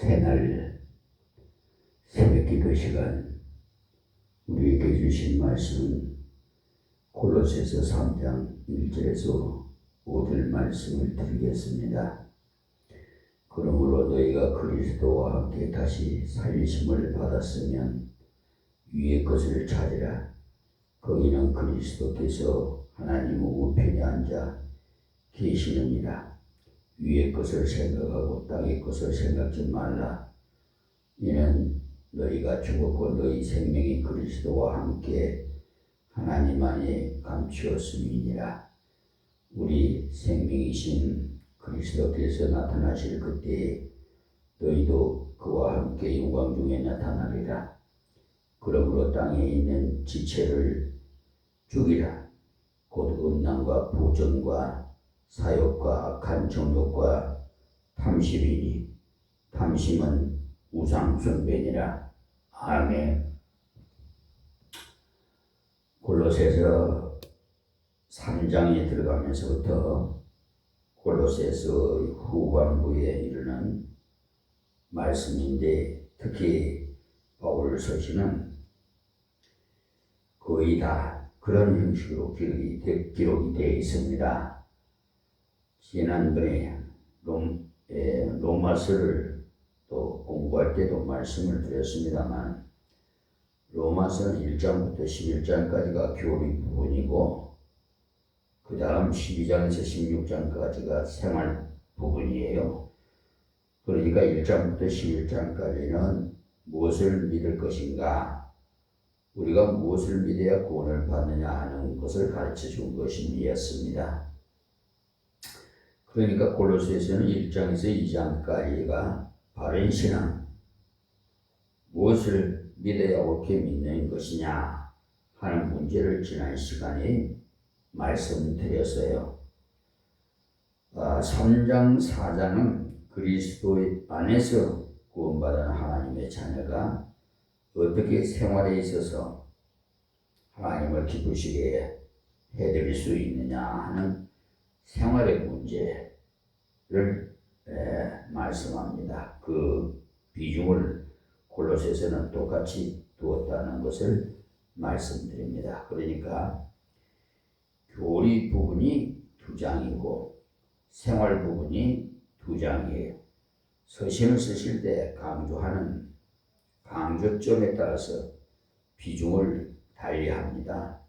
새날 새벽 기도 시간 우리에게 주신 말씀은 골로새서 3장 1절에서 5절 말씀을 드리겠습니다. 그러므로 너희가 그리스도와 함께 다시 살리심을 받았으면 위의 것을 찾으라. 거기는 그리스도께서 하나님 우편에 앉아 계시느니라. 위의 것을 생각하고 땅의 것을 생각지 말라. 이는 너희가 죽었고 너희 생명이 그리스도와 함께 하나님 안에 감추었음이니라. 우리 생명이신 그리스도께서 나타나실 그때에 너희도 그와 함께 영광 중에 나타나리라. 그러므로 땅에 있는 지체를 죽이라. 곧 음란과 부정과 사욕과 악한 정욕과 탐심이니 탐심은 우상 숭배니라. 아멘. 골로새서 3장에 들어가면서부터 골로새서 후반부에 이르는 말씀인데, 특히 바울 서신은 거의 다 그런 형식으로 기록이 되어 있습니다. 지난번에 로마서를 또 공부할 때도 말씀을 드렸습니다만, 로마서는 1장부터 11장까지가 교리 부분이고 그 다음 12장에서 16장까지가 생활 부분이에요. 그러니까 1장부터 11장까지는 무엇을 믿을 것인가, 우리가 무엇을 믿어야 구원을 받느냐 하는 것을 가르쳐 준 것이었습니다. 그러니까 골로새서는 1장에서 2장까지가 바른 신앙, 무엇을 믿어야 옳게 믿는 것이냐 하는 문제를 지난 시간에 말씀드렸어요. 3장 4장은 그리스도 안에서 구원받은 하나님의 자녀가 어떻게 생활에 있어서 하나님을 기쁘시게 해드릴 수 있느냐 하는 생활의 문제를 말씀합니다. 그 비중을 골로새서는 똑같이 두었다는 것을 말씀드립니다. 그러니까 교리 부분이 2장이고 생활 부분이 2장이에요. 서신을 쓰실 때 강조하는 강조점에 따라서 비중을 달리합니다.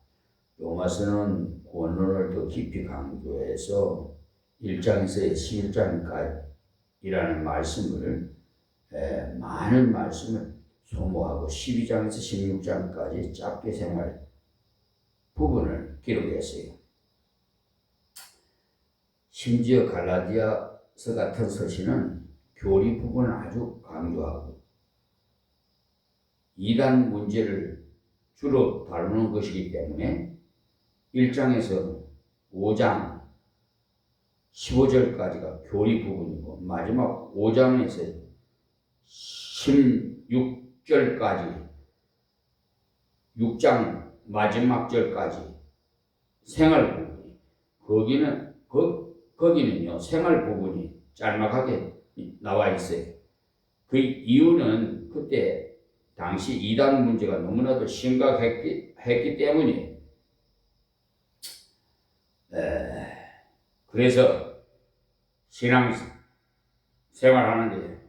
로마서는 본론을 더 깊이 강조해서 1장에서 11장까지라는 말씀을 많은 말씀을 소모하고 12장에서 16장까지 짧게 생활 부분을 기록했어요. 심지어 갈라디아서 같은 서신은 교리 부분을 아주 강조하고 이단 문제를 주로 다루는 것이기 때문에 1장에서 5장 15절까지가 교리 부분이고 마지막 5장에서 16절까지 6장 마지막 절까지 생활 부분이 거기는요 생활 부분이 짤막하게 나와 있어요. 그 이유는 그때 당시 이단 문제가 너무나도 심각했기 때문에 그래서 신앙 생활하는데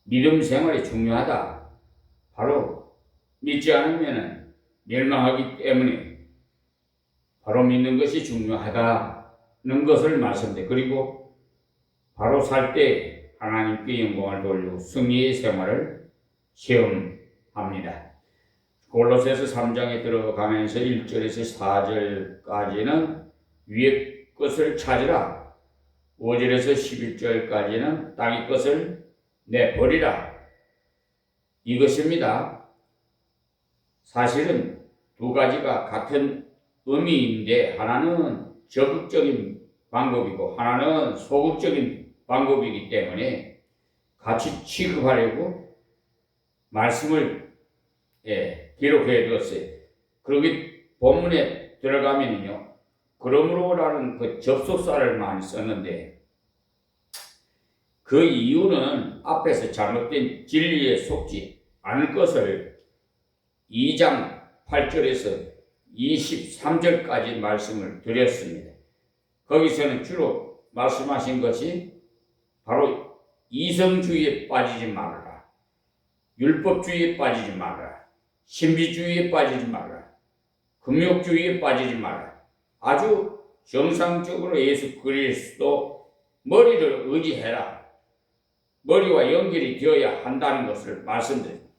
믿음 생활이 중요하다. 바로 믿지 않으면 멸망하기 때문에 바로 믿는 것이 중요하다는 것을 말씀드려요. 그리고 바로 살 때 하나님께 영광을 돌리고 승리의 생활을 시험합니다. 골로새서 3장에 들어가면서 1절에서 4절까지는 위의 것을 찾으라. 5절에서 11절까지는 땅의 것을 내버리라. 이것입니다. 사실은 두 가지가 같은 의미인데 하나는 적극적인 방법이고 하나는 소극적인 방법이기 때문에 같이 취급하려고 말씀을 기록해 두었어요. 그러기 본문에 들어가면요, 그러므로라는 그 접속사를 많이 썼는데 그 이유는 앞에서 잘못된 진리에 속지 않을 것을 2장 8절에서 23절까지 말씀을 드렸습니다. 거기서는 주로 말씀하신 것이 바로 이성주의에 빠지지 말아라, 율법주의에 빠지지 말아라, 신비주의에 빠지지 말아라, 금욕주의에 빠지지 말아라. 아주 정상적으로 예수 그리스도 머리를 의지해라. 머리와 연결이 되어야 한다는 것을 말씀드립니다.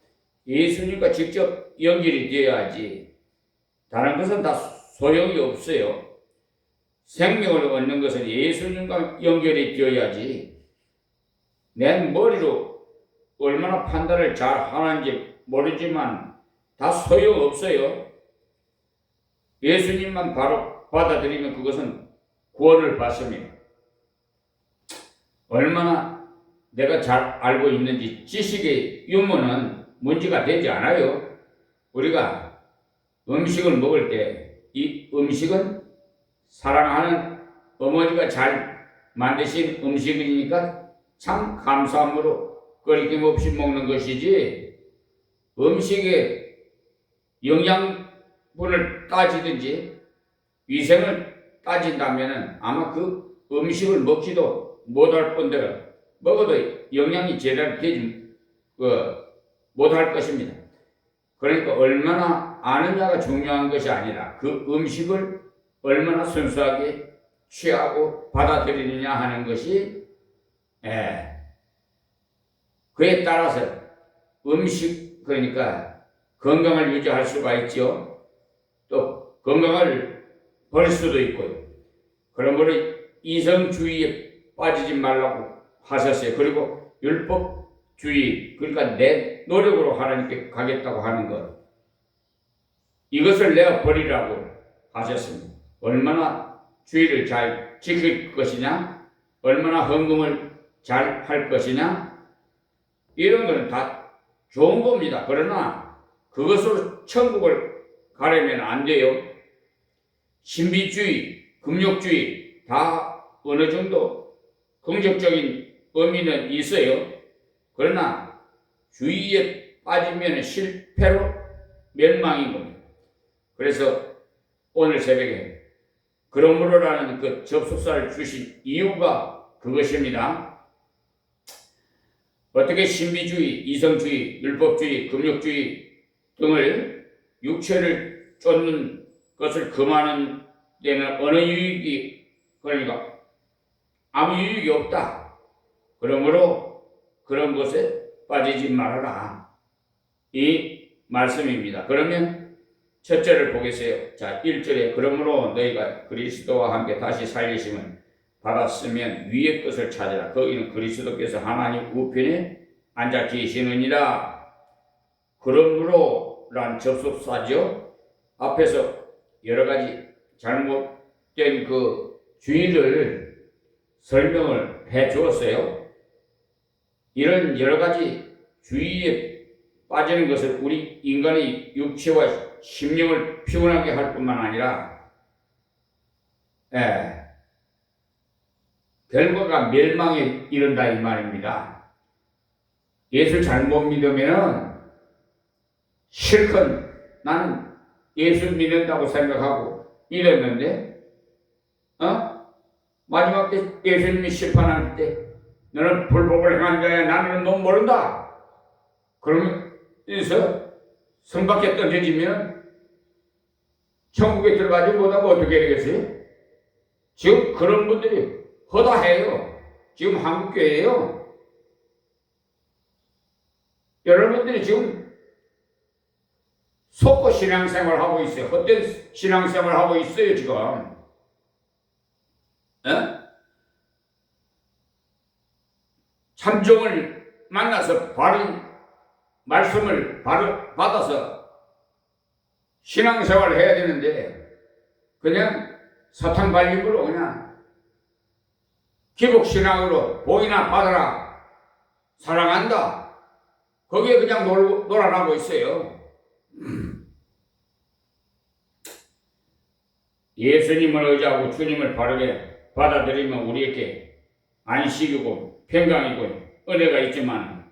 예수님과 직접 연결이 되어야지 다른 것은 다 소용이 없어요. 생명을 얻는 것은 예수님과 연결이 되어야지 내 머리로 얼마나 판단을 잘 하는지 모르지만 다 소용없어요. 예수님만 바로 받아들이면 그것은 구원을 받습니다. 얼마나 내가 잘 알고 있는지 지식의 유무는 문제가 되지 않아요. 우리가 음식을 먹을 때 이 음식은 사랑하는 어머니가 잘 만드신 음식이니까 참 감사함으로 끊김없이 먹는 것이지, 음식의 영양분을 따지든지 위생을 따진다면 아마 그 음식을 먹지도 못할 뿐더러 먹어도 영양이 제대로 되지 못할 것입니다. 그러니까 얼마나 아느냐가 중요한 것이 아니라 그 음식을 얼마나 순수하게 취하고 받아들이느냐 하는 것이, 그에 따라서 음식, 그러니까 건강을 유지할 수가 있죠. 또 건강을 버릴 수도 있고요. 그러므로 이성주의에 빠지지 말라고 하셨어요. 그리고 율법주의, 그러니까 내 노력으로 하나님께 가겠다고 하는 것, 이것을 내가 버리라고 하셨습니다. 얼마나 주의를 잘 지킬 것이냐, 얼마나 헌금을 잘 할 것이냐, 이런 것은 다 좋은 겁니다. 그러나 그것으로 천국을 가려면 안 돼요. 신비주의, 금욕주의 다 어느 정도 긍정적인 의미는 있어요. 그러나 주의에 빠지면 실패로 멸망인 겁니다. 그래서 오늘 새벽에 그러므로라는 그 접속사를 주신 이유가 그것입니다. 어떻게 신비주의, 이성주의, 율법주의, 금욕주의 등을 육체를 쫓는 것을 금하는 데는 어느 유익이, 그러니까 아무 유익이 없다. 그러므로 그런 것에 빠지지 말아라, 이 말씀입니다. 그러면 첫째를 보겠어요. 자, 1절에 그러므로 너희가 그리스도와 함께 다시 살리심을 받았으면 위의 것을 찾으라. 거기는 그리스도께서 하나님 우편에 앉아 계시느니라. 그러므로 란 접속사죠. 앞에서 여러 가지 잘못된 그 주의를 설명을 해 주었어요. 이런 여러 가지 주의에 빠지는 것은 우리 인간의 육체와 심령을 피곤하게 할 뿐만 아니라 결과가 멸망에 이른다 이 말입니다. 예수 잘못 믿으면 실컷 나는 예수 믿는다고 생각하고 믿었는데 마지막 때 예수님이 심판할 때 너는 불법을 행한 자야, 나는 너 모른다. 그러면서 성 밖에 던져지면 천국에 들어가지 못하고 어떻게 되겠어요? 지금 그런 분들이 허다해요. 지금 한국교회에요. 여러분들이 지금 속고 신앙생활 하고 있어요. 헛된 신앙생활 하고 있어요, 지금. 참정을 만나서 바른 말씀을 바로 받아서 신앙생활을 해야 되는데 그냥 사탕 발림으로 그냥 기복신앙으로 복이나 받아라, 사랑한다, 거기에 그냥 놀아나고 있어요. 예수님을 의지하고 주님을 바르게 받아들이면 우리에게 안식이고 평강이고 은혜가 있지만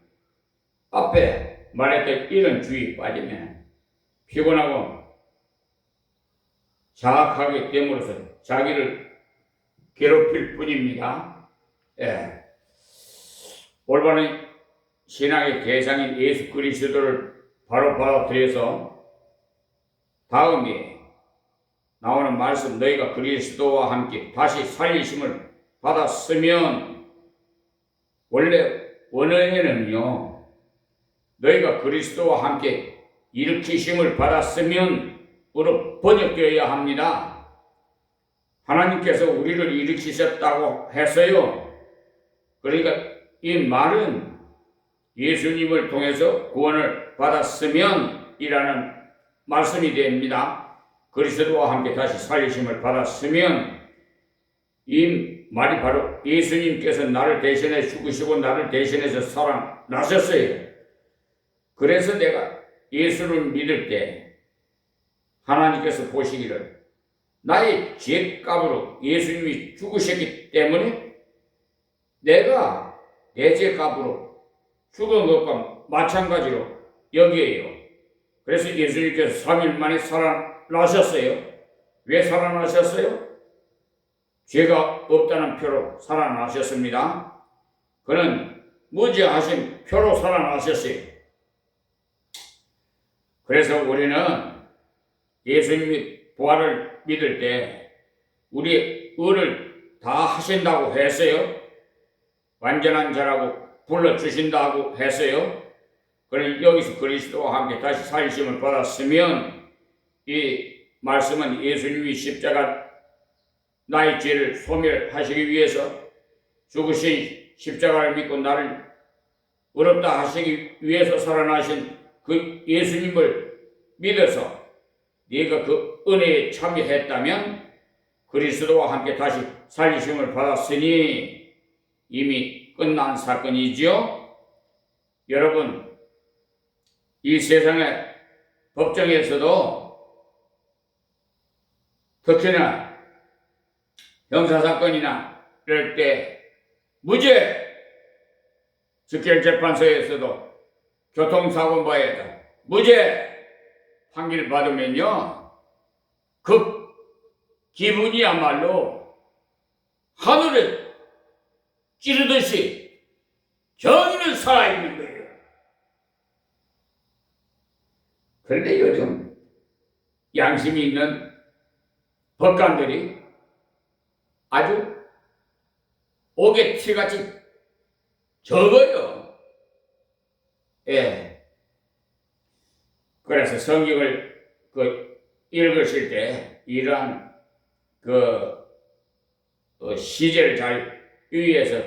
앞에 말했던 이런 주의에 빠지면 피곤하고 자학하게 됨으로써 자기를 괴롭힐 뿐입니다. 예. 올바른 신앙의 대상인 예수 그리스도를 바로 받아들여서 다음에 나오는 말씀 너희가 그리스도와 함께 다시 살리심을 받았으면 원래 원어에는요 너희가 그리스도와 함께 일으키심을 받았으면으로 번역되어야 합니다. 하나님께서 우리를 일으키셨다고 해서요. 그러니까 이 말은 예수님을 통해서 구원을 받았으면 이라는 말씀이 됩니다. 그리스도와 함께 다시 살리심을 받았으면 이 말이 바로 예수님께서 나를 대신해 죽으시고 나를 대신해서 살아나셨어요. 그래서 내가 예수를 믿을 때 하나님께서 보시기를 나의 죄값으로 예수님이 죽으셨기 때문에 내가 내 죄값으로 죽은 것과 마찬가지로 여기에요. 그래서 예수님께서 3일 만에 살아나셨어요. 왜 살아나셨어요? 죄가 없다는 표로 살아나셨습니다. 그는 무죄하신 표로 살아나셨어요. 그래서 우리는 예수님이 부활을 믿을 때 우리의 의를 다 하신다고 했어요. 완전한 자라고 불러주신다고 했어요. 그러니 여기서 그리스도와 함께 다시 살리심을 받았으면 이 말씀은 예수님이 십자가 나의 죄를 소멸하시기 위해서 죽으신 십자가를 믿고 나를 의롭다 하시기 위해서 살아나신 그 예수님을 믿어서 네가 그 은혜에 참여했다면 그리스도와 함께 다시 살리심을 받았으니 이미 끝난 사건이지요. 여러분, 이 세상의 법정에서도 특히나 형사사건이나 이럴 때 무죄, 즉결재판소에서도 교통사고범에다 무죄 판결을 받으면요 그 기분이야말로 하늘에 찌르듯이 정의는 살아있는 거예요. 그런데 요즘 양심이 있는 법관들이 아주 옥의 티같이 적어요. 예. 그래서 성경을 읽으실 때 이러한 시제를 잘 유의해서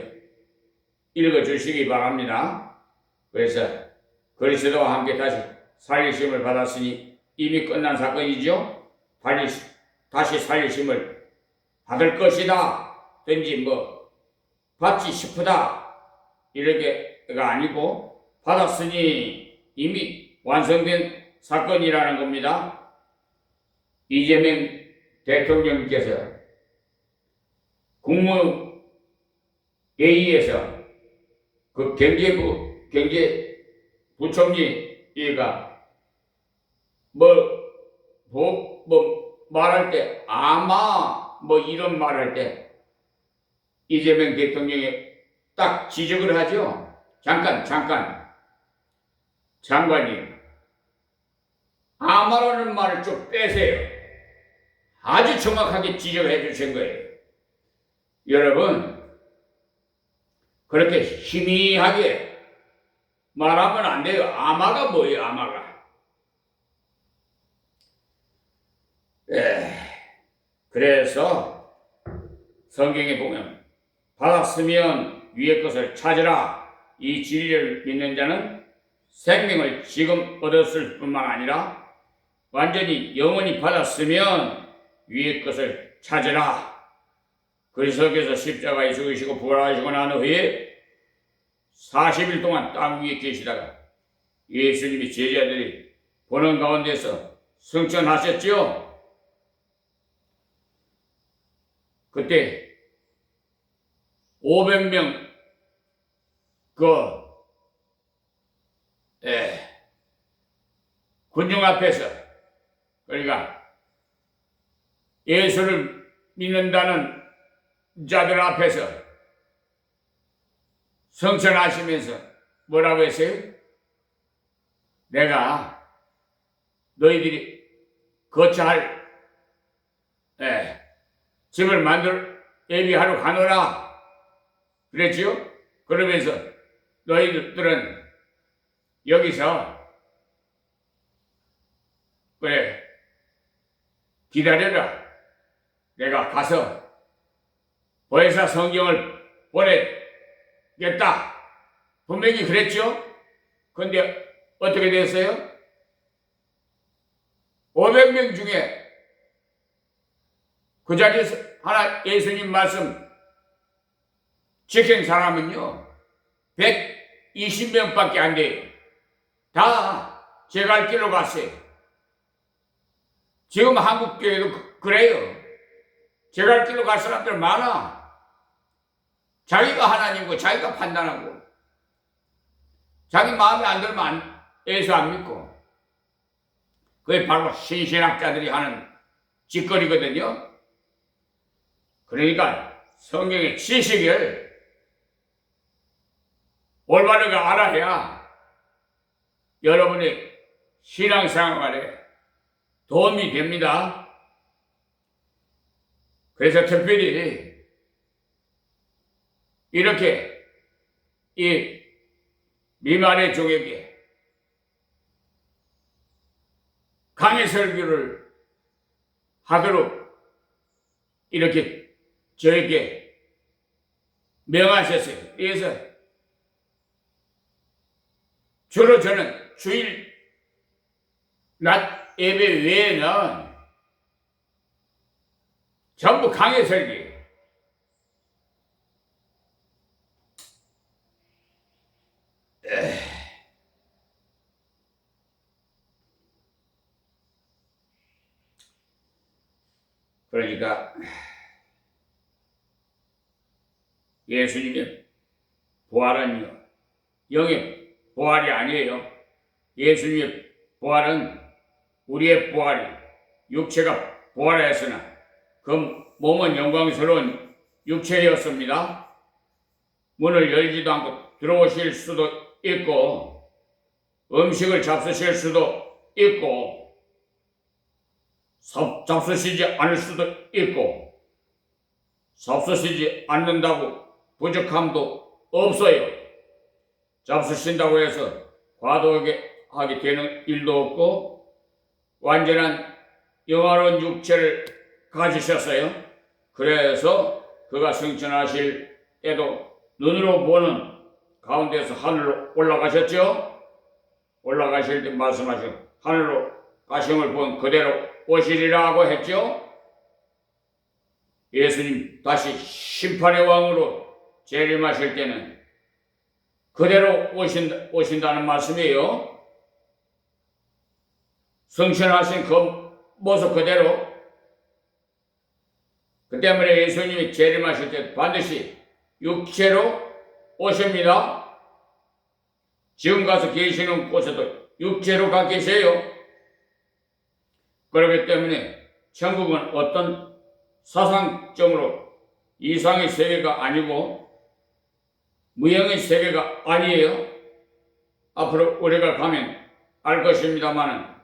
읽어주시기 바랍니다. 그래서 그리스도와 함께 다시 살리심을 받았으니 이미 끝난 사건이죠. 다시 살리심을 받을 것이다. 든지 받지 싶다. 이렇게가 아니고 받았으니 이미 완성된 사건이라는 겁니다. 이재명 대통령께서 국무회의에서 그 경제부총리가 말할 때 아마 이런 말할 때 이재명 대통령이 딱 지적을 하죠. 장관님 아마라는 말을 좀 빼세요. 아주 정확하게 지적해 주신 거예요. 여러분 그렇게 희미하게 말하면 안 돼요. 아마가 뭐예요? 아마가. 그래서 성경에 보면 받았으면 위의 것을 찾으라. 이 진리를 믿는 자는 생명을 지금 얻었을 뿐만 아니라 완전히 영원히 받았으면 위의 것을 찾으라. 그리스도께서 십자가에 죽으시고 부활하시고 난 후에 40일 동안 땅 위에 계시다가 예수님이 제자들이 보는 가운데서 승천하셨죠. 그때 500명 군중 앞에서, 그러니까 예수를 믿는다는 자들 앞에서 성천하시면서 뭐라고 했어요? 내가 너희들이 거처할 집을 만들 예비하러 가노라 그랬지요? 그러면서 너희들은 여기서 그래 기다려라. 내가 가서 보혜사 성경을 보내겠다. 분명히 그랬죠? 근데 어떻게 됐어요? 500명 중에 그 자리에서 하나 예수님 말씀 지킨 사람은요 120명밖에 안 돼요. 다 제 갈 길로 갔어요. 지금 한국교회도 그래요. 제 갈 길로 갈 사람들 많아. 자기가 하나님이고 자기가 판단하고 자기 마음에 안 들면 예수 안 믿고, 그게 바로 신신학자들이 하는 짓거리거든요. 그러니까 성경의 지식을 올바르게 알아야 여러분의 신앙생활에 도움이 됩니다. 그래서 특별히 이렇게 이 미만의 종에게 강의 설교를 하도록 이렇게 저에게 명하셨어요. 그래서 주로 저는 주일 낮 예배 외에는 전부 강의 설교예요. 그러니까 예수님의 부활은요 영의 부활이 아니에요. 예수님의 부활은 우리의 부활이, 육체가 부활하였으나 그 몸은 영광스러운 육체였습니다. 문을 열지도 않고 들어오실 수도 있고 음식을 잡수실 수도 있고 잡수시지 않을 수도 있고, 잡수시지 않는다고 부족함도 없어요. 잡수신다고 해서 과도하게 하게 되는 일도 없고 완전한 영화로운 육체를 가지셨어요. 그래서 그가 승천하실 때도 눈으로 보는 가운데서 하늘로 올라가셨죠. 올라가실 때 말씀하신 하늘로 가심을 본 그대로 오시리라고 했죠. 예수님 다시 심판의 왕으로 재림하실 때는 그대로 오신다는 말씀이에요. 승천하신 그 모습 그대로. 그 때문에 예수님이 재림하실 때 반드시 육체로 오십니다. 지금 가서 계시는 곳에도 육체로 가 계세요. 그렇기 때문에 천국은 어떤 사상적으로 이상의 세계가 아니고 무형의 세계가 아니에요. 앞으로 우리가 가면 알 것입니다만은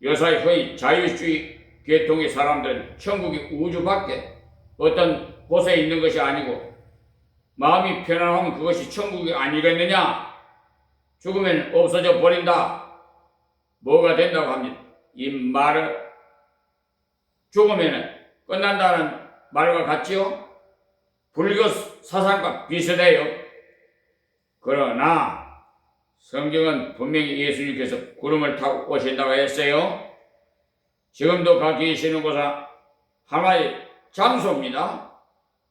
요사이 흔히 자유주의 계통의 사람들은 천국이 우주 밖에 어떤 곳에 있는 것이 아니고 마음이 편안하면 그것이 천국이 아니겠느냐? 죽으면 없어져 버린다. 뭐가 된다고 합니다. 이 말은 죽으면 끝난다는 말과 같지요? 불교 사상과 비슷해요. 그러나 성경은 분명히 예수님께서 구름을 타고 오신다고 했어요. 지금도 가 계시는 곳은 하나의 장소입니다.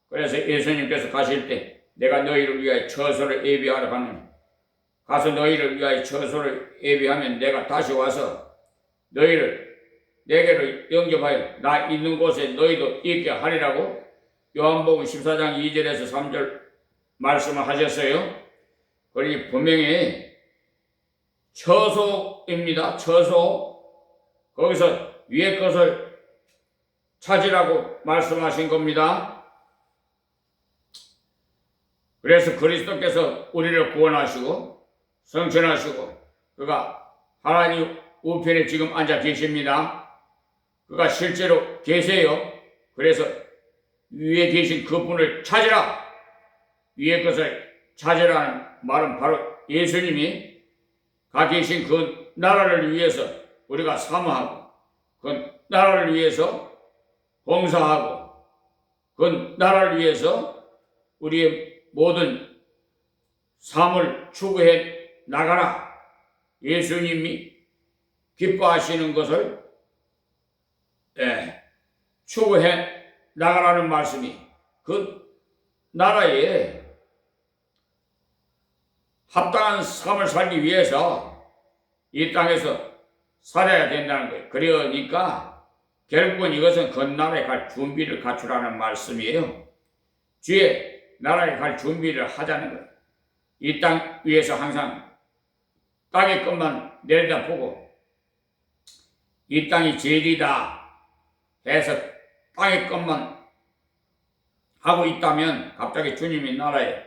그래서 예수님께서 가실 때 내가 너희를 위하여 처소를 예비하러 가노니 가서 너희를 위하여 처소를 예비하면 내가 다시 와서 너희를 내게로 영접하여 나 있는 곳에 너희도 있게 하리라고 요한복음 14장 2절에서 3절 말씀을 하셨어요. 그러니 분명히 처소입니다. 처소. 거기서 위의 것을 찾으라고 말씀하신 겁니다. 그래서 그리스도께서 우리를 구원하시고 성천하시고 그가 하나님 우편에 지금 앉아 계십니다. 그가 실제로 계세요. 그래서 위에 계신 그분을 찾으라. 위의 것을 찾으라는 말은 바로 예수님이 가 계신 그 나라를 위해서 우리가 사모하고 그 나라를 위해서 봉사하고 그 나라를 위해서 우리의 모든 삶을 추구해 나가라. 예수님이 기뻐하시는 것을 추구해 나가라는 말씀이 그 나라에 합당한 삶을 살기 위해서 이 땅에서 살아야 된다는 거예요. 그러니까 결국은 이것은 그 나라에 갈 준비를 갖추라는 말씀이에요. 주의 나라에 갈 준비를 하자는 거예요. 이 땅 위에서 항상 땅의 것만 내려다보고 이 땅이 제일이다 해서 땅의 것만 하고 있다면 갑자기 주님의 나라에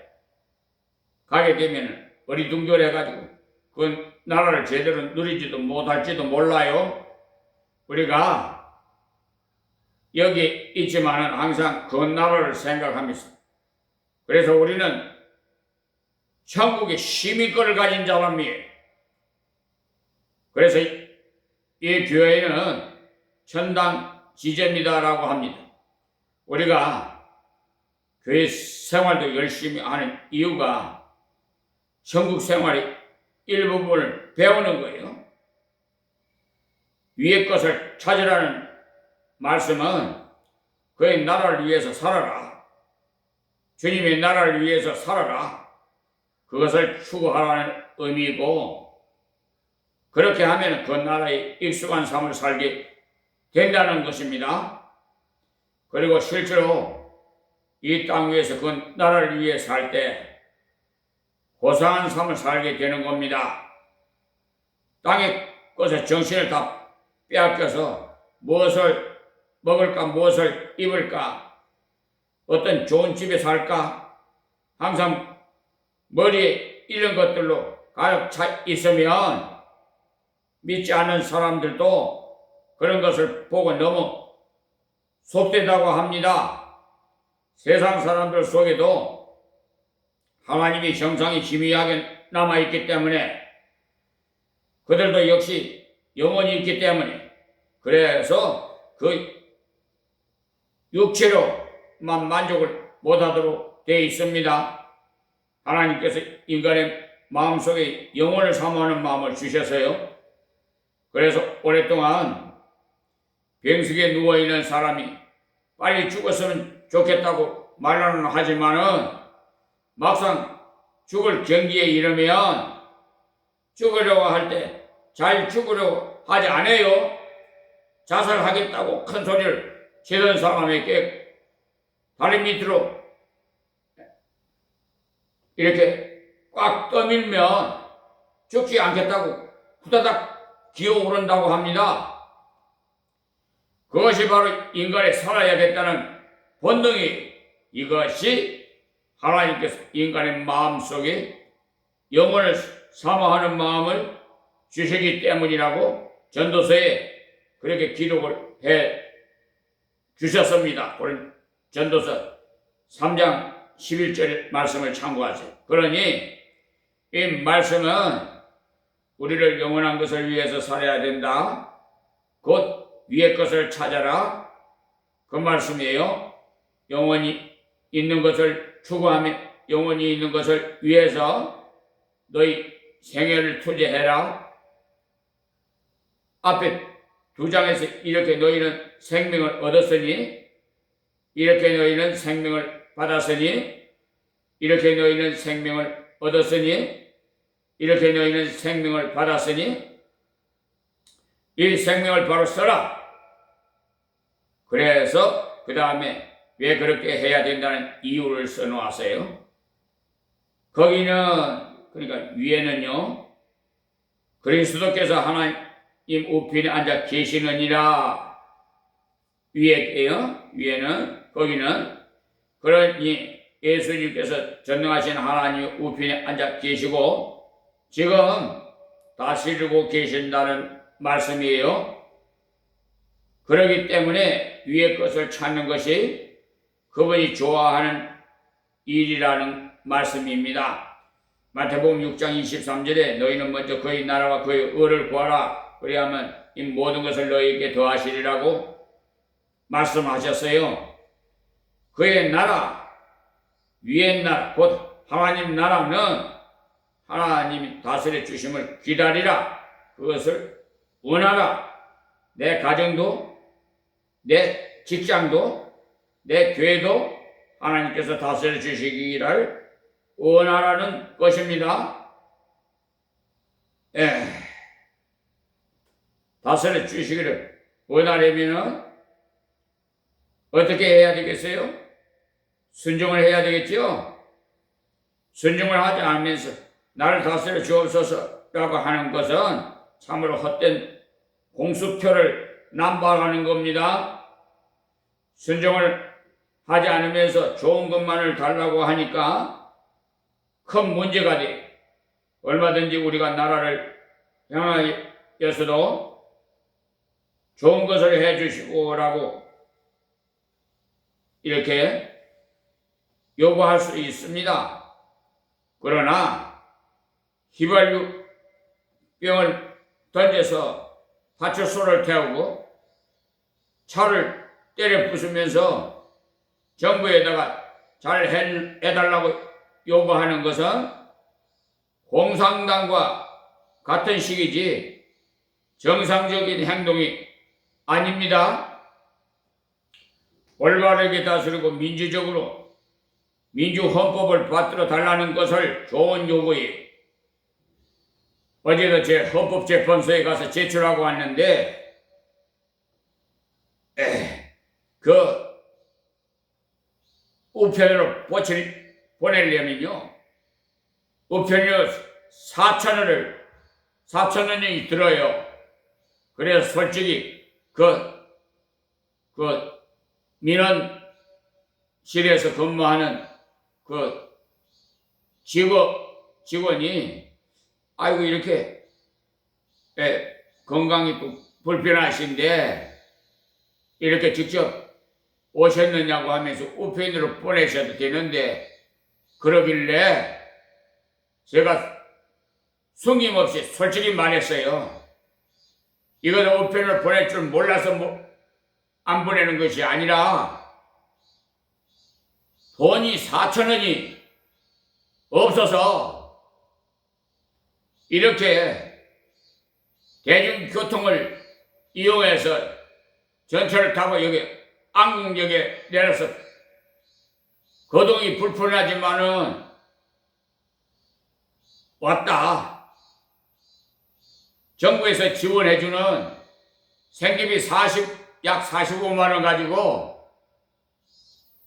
가게 되면 어리둥절해가지고 그 나라를 제대로 누리지도 못할지도 몰라요. 우리가 여기 있지만은 항상 그 나라를 생각하면서 그래서 우리는 천국의 시민권을 가진 사람이에요. 그래서 이 교회는 천당 지제입니다라고 합니다. 우리가 교회 생활도 열심히 하는 이유가 천국 생활의 일부분을 배우는 거예요. 위의 것을 찾으라는 말씀은 그의 나라를 위해서 살아라. 주님의 나라를 위해서 살아라. 그것을 추구하라는 의미이고 그렇게 하면 그 나라의 익숙한 삶을 살게 된다는 것입니다. 그리고 실제로 이 땅 위에서 그 나라를 위해 살 때 고상한 삶을 살게 되는 겁니다. 땅의 것에 정신을 다 빼앗겨서 무엇을 먹을까 무엇을 입을까 어떤 좋은 집에 살까 항상 머리에 이런 것들로 가득 차 있으면 믿지 않는 사람들도 그런 것을 보고 너무 속된다고 합니다. 세상 사람들 속에도 하나님의 형상이 희미하게 남아있기 때문에 그들도 역시 영혼이 있기 때문에 그래서 그 육체로만 만족을 못하도록 되어 있습니다. 하나님께서 인간의 마음속에 영혼을 사모하는 마음을 주셔서요. 그래서 오랫동안 병석에 누워있는 사람이 빨리 죽었으면 좋겠다고 말로는 하지만은 막상 죽을 경기에 이르면 죽으려고 할 때 잘 죽으려고 하지 않아요. 자살하겠다고 큰 소리를 치던 사람에게 다리 밑으로 이렇게 꽉 떠밀면 죽지 않겠다고 후다닥 기어오른다고 합니다. 그것이 바로 인간의 살아야겠다는 본능이 이것이 하나님께서 인간의 마음속에 영혼을 사모하는 마음을 주시기 때문이라고 전도서에 그렇게 기록을 해 주셨습니다. 전도서 3장 11절 말씀을 참고하세요. 그러니 이 말씀은 우리를 영원한 것을 위해서 살아야 된다. 곧 위의 것을 찾아라. 그 말씀이에요. 영원히 있는 것을 추구하며 영원히 있는 것을 위해서 너희 생애를 투자해라. 앞에 두 장에서 이렇게 너희는 생명을 얻었으니 이렇게 너희는 생명을 받았으니 이렇게 너희는 생명을 얻었으니 이렇게 너희는 생명을 받았으니 이 생명을 바로 써라. 그래서 그 다음에 왜 그렇게 해야 된다는 이유를 써놓았어요. 거기는 그러니까 위에는요 그리스도께서 하나님 우편에 앉아 계시느니라 위에는 거기는 그러니 예수님께서 전능하신 하나님 우편에 앉아 계시고 지금 다스리고 계신다는 말씀이에요. 그렇기 때문에 위의 것을 찾는 것이 그분이 좋아하는 일이라는 말씀입니다. 마태복음 6장 23절에 너희는 먼저 그의 나라와 그의 의를 구하라 그리하면 이 모든 것을 너희에게 더하시리라고 말씀하셨어요. 그의 나라, 위의 나라, 곧 하나님 나라는 하나님이 다스려 주심을 기다리라. 그것을 원하라. 내 가정도, 내 직장도, 내 교회도 하나님께서 다스려 주시기를 원하라는 것입니다. 다스려 주시기를 원하려면 어떻게 해야 되겠어요? 순종을 해야 되겠죠? 순종을 하지 않으면서 나를 다스려 주옵소서라고 하는 것은 참으로 헛된 공수표를 남발하는 겁니다. 순종을 하지 않으면서 좋은 것만을 달라고 하니까 큰 문제가 돼. 얼마든지 우리가 나라를 향하여서도 좋은 것을 해주시고라고 이렇게 요구할 수 있습니다. 그러나 휘발유 병을 던져서 파출소를 태우고 차를 때려 부수면서 정부에다가 잘 해달라고 요구하는 것은 공산당과 같은 식이지 정상적인 행동이 아닙니다. 올바르게 다스리고 민주적으로 민주헌법을 받들어 달라는 것을 좋은 요구예요. 어제도 제 헌법재판소에 가서 제출하고 왔는데 그 우편으로 보내려면요 우편료 4,000원이 들어요. 그래서 솔직히 그 민원실에서 근무하는 그 직원이 아이고 이렇게 건강이 또 불편하신데 이렇게 직접 오셨느냐고 하면서 우편으로 보내셔도 되는데 그러길래 제가 숨김없이 솔직히 말했어요. 이거는 우편으로 보낼 줄 몰라서 안 보내는 것이 아니라 돈이 4,000원이 없어서 이렇게 대중교통을 이용해서 전철을 타고 여기 안국역에 내려서 거동이 불편하지만은 왔다. 정부에서 지원해주는 생계비 약 45만 원 가지고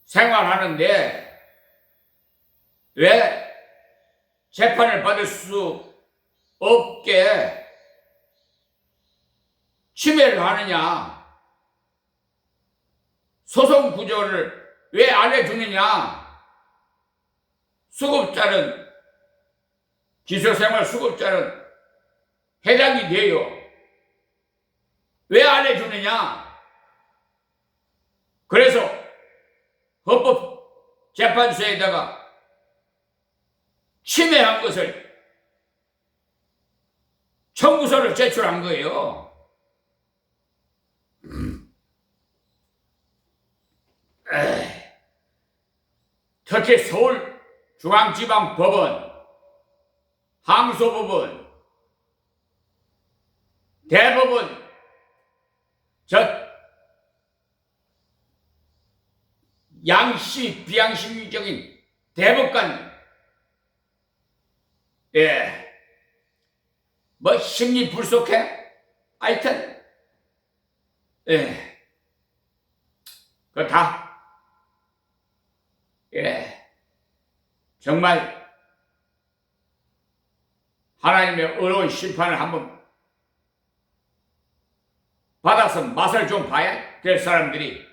생활하는데 왜 재판을 받을 수 없게 침해를 하느냐? 소송 구조를 왜 안 해주느냐? 수급자는 기초생활 수급자는 해당이 돼요. 왜 안 해주느냐? 그래서 헌법재판소에다가 침해한 것을 청구서를 제출한 거예요. 특히 서울중앙지방법원, 항소법원, 대법원, 양심, 비양심적인 대법관, 뭐 심리 불속해? 하여튼, 그거 다 예, 정말 하나님의 어려운 심판을 한번 받아서 맛을 좀 봐야 될 사람들이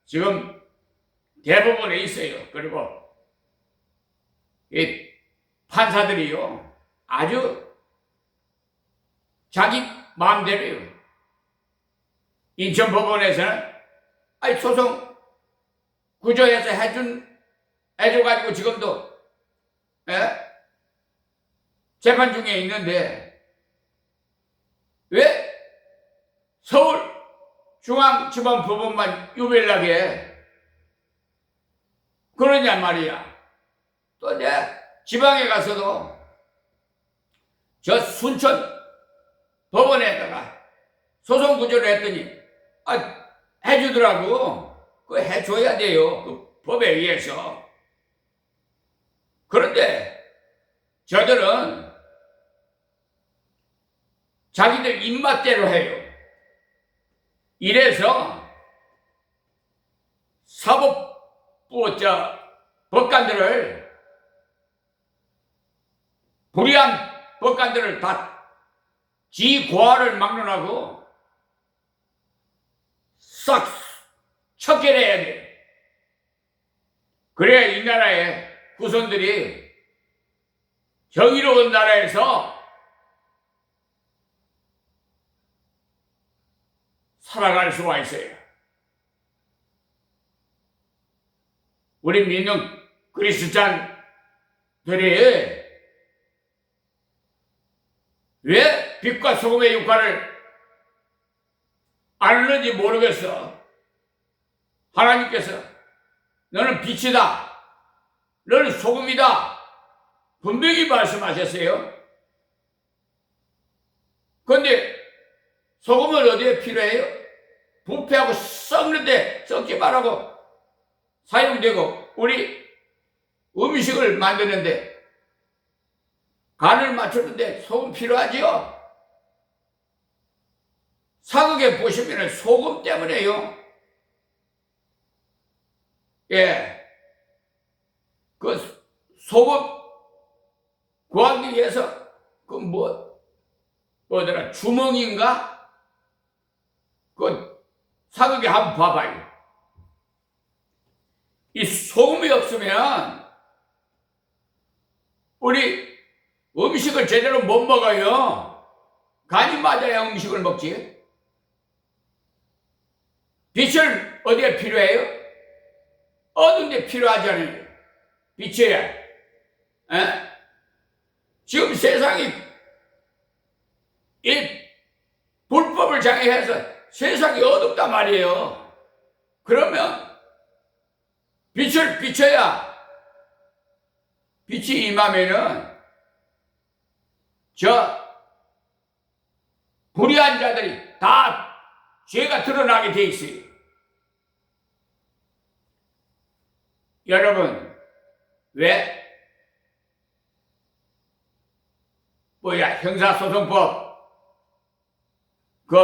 지금 대부분에 있어요. 그리고 이 판사들이요, 아주 자기 마음대로요. 인천법원에서는 소송 구조해서 해줘가지고 지금도 재판 중에 있는데 왜 서울중앙지방법원만 유별나게 그러냐 말이야. 또 이제 지방에 가서도 저 순천 법원에다가 소송 구조를 했더니 해주더라고. 그거 해줘야 돼요. 그 법에 의해서. 그런데 저들은 자기들 입맛대로 해요. 이래서 사법부 법관들을, 불의한 법관들을 다 지고하를 막론하고 싹 척결해야 돼. 그래야 이 나라의 후손들이 정의로운 나라에서 살아갈 수가 있어요. 우리 믿는 그리스찬들이 왜 빛과 소금의 역할을 안 하는지 모르겠어. 하나님께서 너는 빛이다, 너는 소금이다 분명히 말씀하셨어요. 그런데 소금은 어디에 필요해요? 부패하고 썩는데 썩지 말라고 사용되고, 우리 음식을 만드는데 간을 맞추는데 소금 필요하지요? 사극에 보시면 소금 때문에요. 예. 그 소금 구하기 위해서 뭐더라, 주먹인가? 그 사극에 한번 봐봐요. 이 소금이 없으면 우리 음식을 제대로 못 먹어요. 간이 맞아야 음식을 먹지. 빛을 어디에 필요해요? 어두운 데 필요하잖아요. 빛이야. 지금 세상이 이 불법을 장애해서 세상이 어둡단 말이에요. 그러면 빛을 비춰야, 빛이 임하면은 저 불의한 자들이 다 죄가 드러나게 돼 있어요. 여러분, 왜 형사소송법 그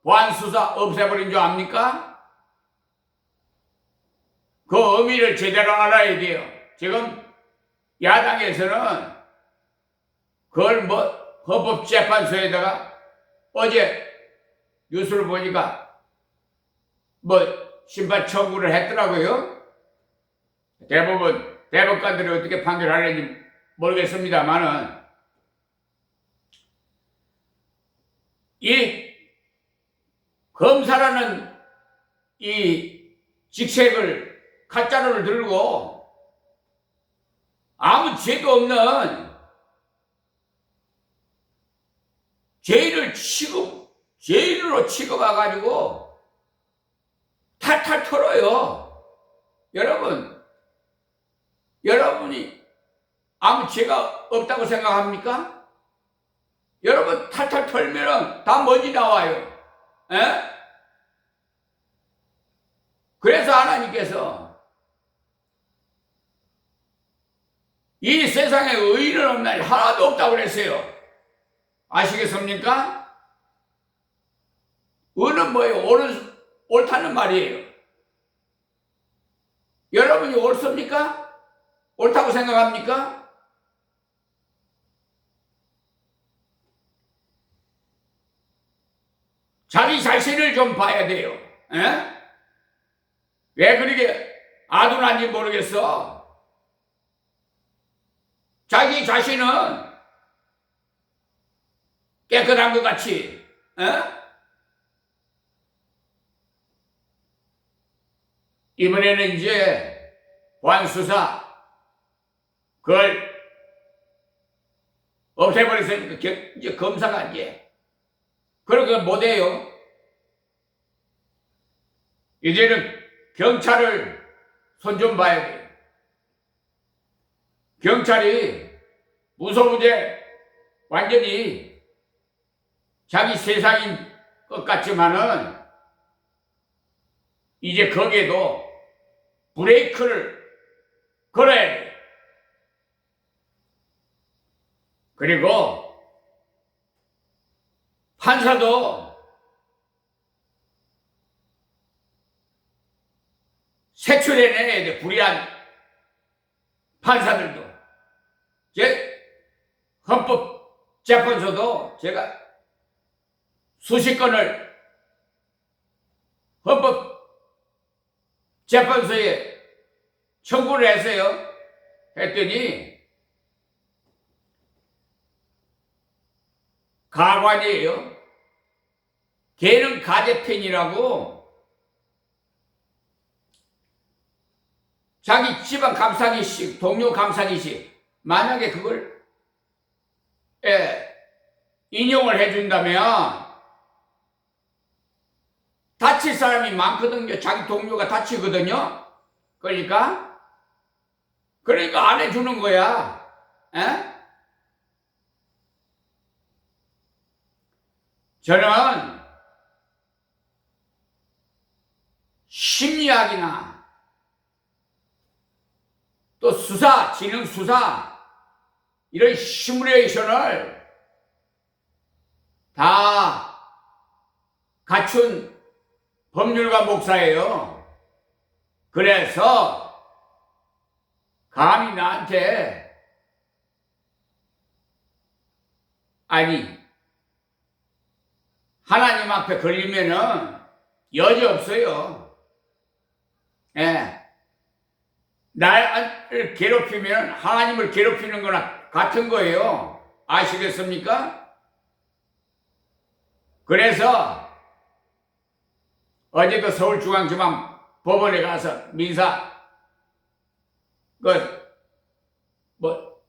보안수사 없애버린 줄 압니까? 그 의미를 제대로 알아야 돼요. 지금 야당에서는 그걸 헌법재판소에다가 어제 뉴스를 보니까 심판 청구를 했더라고요. 대법관들이 어떻게 판결하는지 모르겠습니다만은, 이 검사라는 이 직책을 가짜를 들고 아무 죄도 없는 죄인으로 취급해가지고 탈탈 털어요. 여러분이 아무 죄가 없다고 생각합니까? 여러분 탈탈 털면은 다 먼지 나와요. 그래서 하나님께서 이 세상에 의인은 없나니 하나도 없다고 그랬어요. 아시겠습니까? 의는 뭐예요? 옳다는 말이에요. 여러분이 옳습니까? 옳다고 생각합니까? 자기 자신을 좀 봐야 돼요. 에? 왜 그렇게 아둔한지 모르겠어. 자기 자신은 깨끗한 것 같이, 이번에는 이제 보안수사 그걸 없애버렸으니까 이제 검사가 이제 그렇게 못해요. 이제는 경찰을 손 좀 봐야 돼요. 경찰이 무소부재 완전히 자기 세상인 것 같지만은 이제 거기에도 브레이크를 걸어야 돼. 그리고 판사도 색출해내야 돼. 불의한 판사들도. 헌법재판소도 제가 수십 건을 헌법재판소에 청구를 했어요. 했더니 가관이에요. 걔는 가대편이라고 자기 집안 감사기식, 동료 감사기식 만약에 그걸 인용을 해준다면 다칠 사람이 많거든요. 자기 동료가 다치거든요. 그러니까 안 해주는 거야. 저는 심리학이나 또 수사, 지능 수사 이런 시뮬레이션을 다 갖춘 법률가 목사예요. 그래서 감히 나한테 아니 하나님 앞에 걸리면은 여지 없어요. 나를 괴롭히면 하나님을 괴롭히는 거나 같은 거예요. 아시겠습니까? 그래서 어제도 서울중앙지방법원에 가서 민사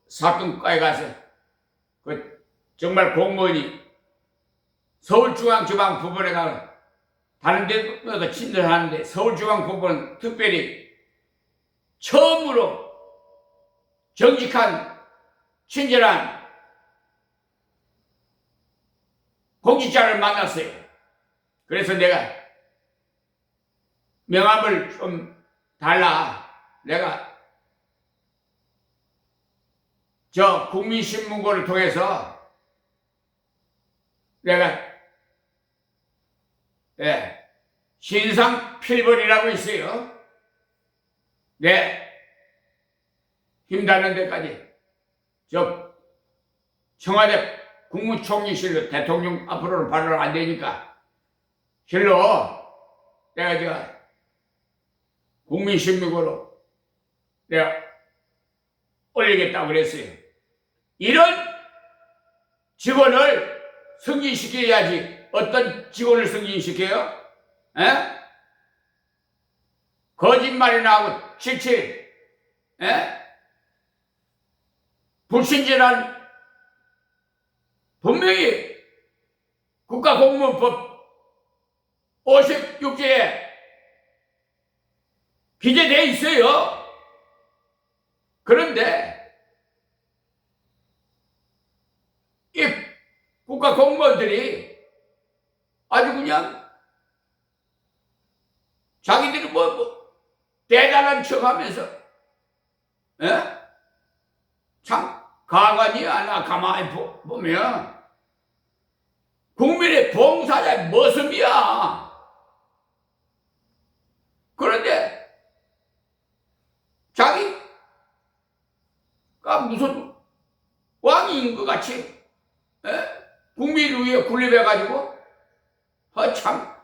사건과에 가서 정말 공무원이 서울중앙지방법원에 가서 다른 데도 친절하는데 서울중앙법원 특별히 처음으로 정직한 친절한 공직자를 만났어요. 그래서 내가 명함을 좀 달라. 내가 저 국민신문고를 통해서 내가 신상필벌이라고 있어요. 힘닿는 데까지 저 청와대 국무총리실로 대통령 앞으로는 발언 안 되니까 실로 내가 저 국민신문고로 내가 올리겠다고 그랬어요. 이런 직원을 승진시켜야지. 어떤 직원을 승진시켜요? 거짓말이나 하고 칠칠 불친절한 분명히 국가공무원법 56조에 기재되어 있어요. 그런데 이 국가공무원들이 아주 그냥 자기들이 대단한 척 하면서 참 가관이야. 나 가만히 보면 국민의 봉사자의 모습이야. 그런데 자기가 무슨 왕인 것 같이 국민 위에 군립해가지고 참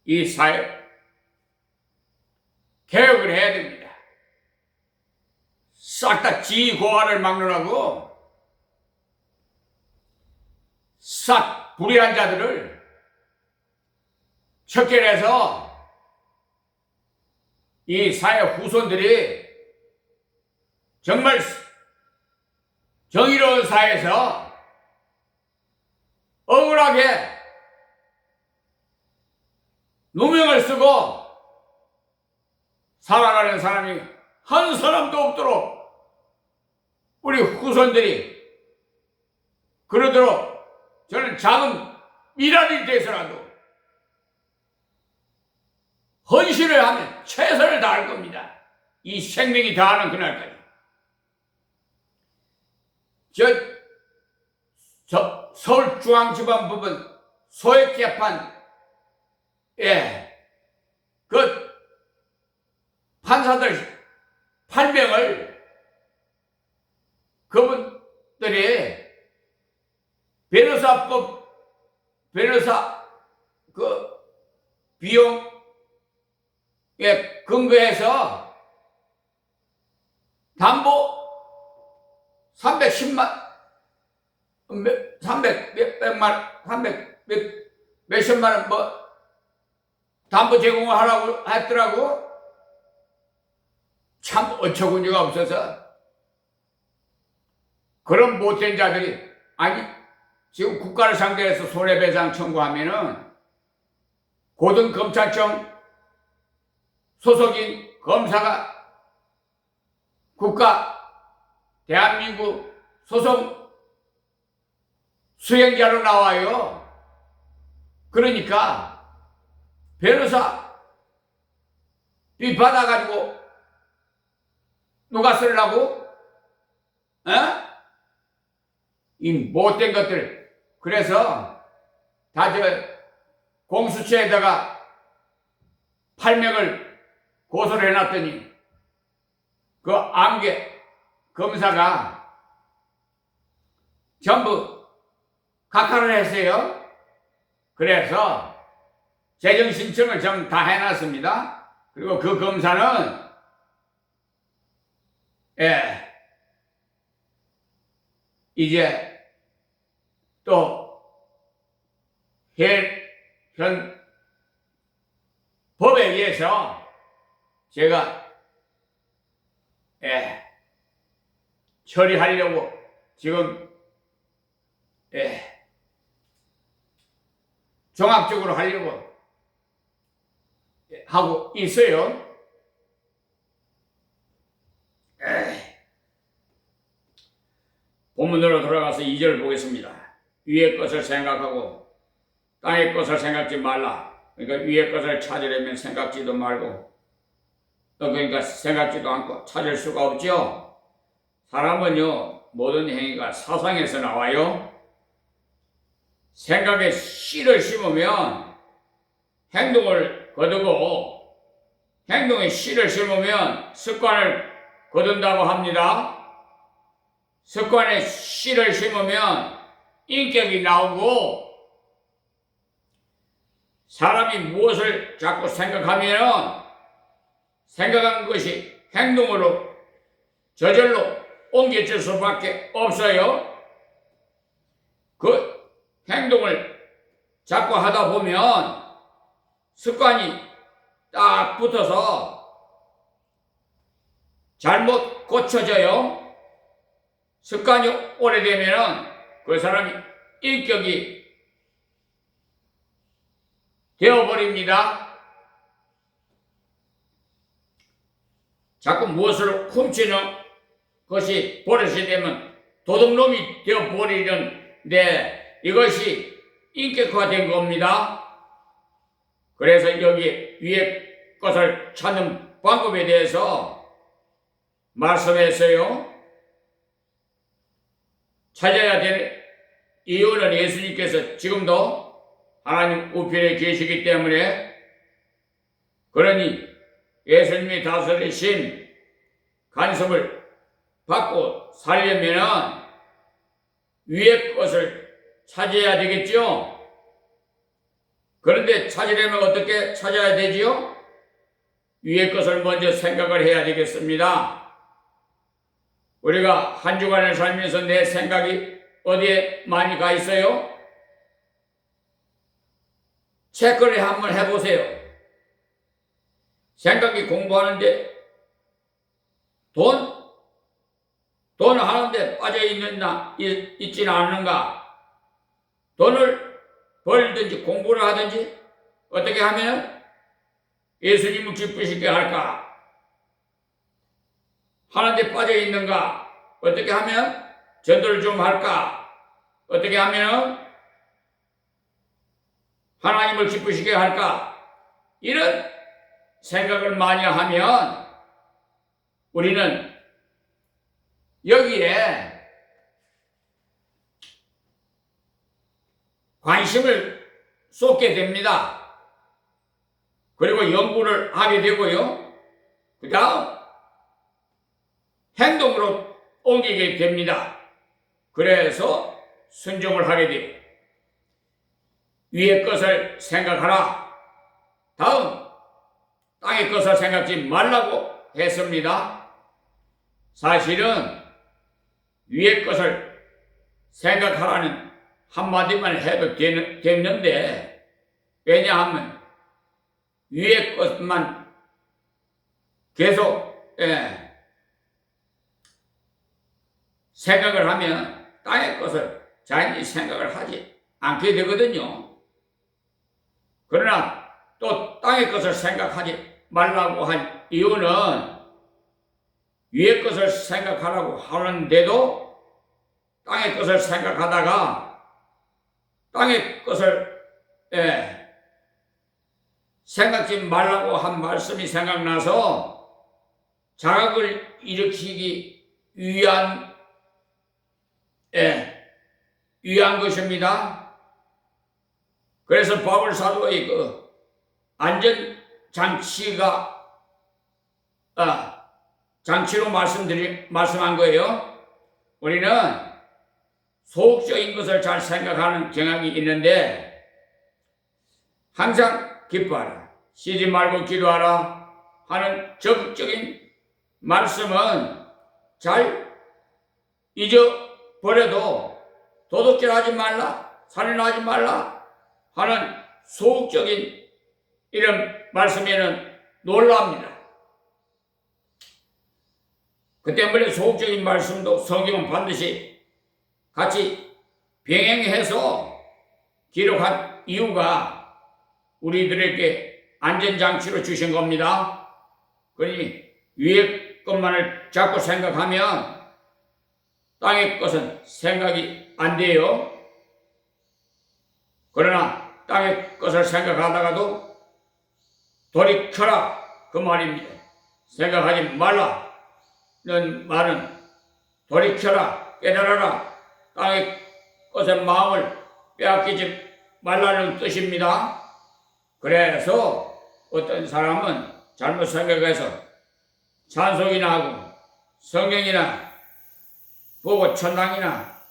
이 사회 개혁을 해야 됩니다. 싹 다 지고화를 막느라고 싹 불의한 자들을 척결해서 이 사회 후손들이 정말 정의로운 사회에서 억울하게 누명을 쓰고 살아가는 사람이 한 사람도 없도록 우리 후손들이 그러도록 저는 작은 미랄이 돼서라도 헌신을 하면 최선을 다할 겁니다. 이 생명이 다하는 그날까지. 저 서울중앙지방법원 소액재판 그 판사들 8명을 그분들이 변호사 그 비용에 근거해서 담보 300몇십만 원 담보 제공을 하라고 했더라고. 참 어처구니가 없어서 그런 못된 자들이 지금 국가를 상대해서 손해배상 청구하면은 고등검찰청 소속인 검사가 대한민국 소속 수행자로 나와요. 그러니까 변호사 빚 받아가지고 누가 쓰려고? 이 못된 것들. 그래서 다 공수처에다가 8명을 고소를 해놨더니 그 암계 검사가 전부 각하를 했어요. 그래서 재정 신청을 전 다 해놨습니다. 그리고 그 검사는 이제 또 현 법에 의해서 제가 처리하려고 지금 종합적으로 하려고 하고 있어요. 본문으로 돌아가서 2절 보겠습니다. 위의 것을 생각하고 땅의 것을 생각지 말라. 그러니까 위의 것을 찾으려면 생각지도 말고 그러니까 생각지도 않고 찾을 수가 없죠. 사람은요 모든 행위가 사상에서 나와요. 생각에 씨를 심으면 행동을 거두고 행동에 씨를 심으면 습관을 거둔다고 합니다. 습관에 씨를 심으면 인격이 나오고 사람이 무엇을 자꾸 생각하면 생각한 것이 행동으로 저절로 옮겨질 수밖에 없어요. 그 행동을 자꾸 하다 보면 습관이 딱 붙어서 잘못 고쳐져요. 습관이 오래되면 그 사람이 인격이 되어버립니다. 자꾸 무엇을 훔치는 것이 버릇이 되면 도둑놈이 되어버리는데 이것이 인격화된 겁니다. 그래서 여기 위에 것을 찾는 방법에 대해서 말씀했어요. 찾아야 이유는 예수님께서 지금도 하나님 우편에 계시기 때문에, 그러니 예수님이 다스리신 간섭을 받고 살려면은 위의 것을 찾아야 되겠죠. 그런데 찾으려면 어떻게 찾아야 되지요? 위의 것을 먼저 생각을 해야 되겠습니다. 우리가 한 주간을 살면서 내 생각이 어디에 많이 가 있어요? 체크를 한번 해보세요. 생각이 공부하는데 돈 하는데 있지는 않는가? 돈을 벌든지 공부를 하든지 어떻게 하면 예수님을 기쁘시게 할까? 하는데 빠져 있는가? 어떻게 하면 전도를 좀 할까? 어떻게 하면 하나님을 기쁘시게 할까? 이런 생각을 많이 하면 우리는 여기에 관심을 쏟게 됩니다. 그리고 연구를 하게 되고요. 그 다음 행동으로 옮기게 됩니다. 그래서 순종을 하게 돼요. 위의 것을 생각하라. 다음 땅의 것을 생각지 말라고 했습니다. 사실은 위의 것을 생각하라는 한마디만 해도 되는데, 왜냐하면 위의 것만 계속 생각을 하면 땅의 것을 자연히 생각을 하지 않게 되거든요. 그러나 또 땅의 것을 생각하지 말라고 한 이유는 위의 것을 생각하라고 하는데도 땅의 것을 생각하다가 땅의 것을 생각지 말라고 한 말씀이 생각나서 자각을 일으키기 위한 것입니다. 그래서 바울 사도의 그 장치로 말씀한 거예요. 우리는 소극적인 것을 잘 생각하는 경향이 있는데, 항상 기뻐하라, 쉬지 말고 기도하라 하는 적극적인 말씀은 잘 잊어버려도 도둑질하지 말라, 살인하지 말라 하는 소극적인 이런 말씀에는 놀랍니다. 그 때문에 소극적인 말씀도 성경은 반드시 같이 병행해서 기록한 이유가 우리들에게 안전장치로 주신 겁니다. 그러니 위의 것만을 자꾸 생각하면 땅의 것은 생각이 안 돼요. 그러나 땅의 것을 생각하다가도 돌이켜라, 그 말입니다. 생각하지 말라는 말은 돌이켜라, 깨달아라, 땅의 것의 마음을 빼앗기지 말라는 뜻입니다. 그래서 어떤 사람은 잘못 생각해서 찬송이나 하고 성경이나 보고 천당이나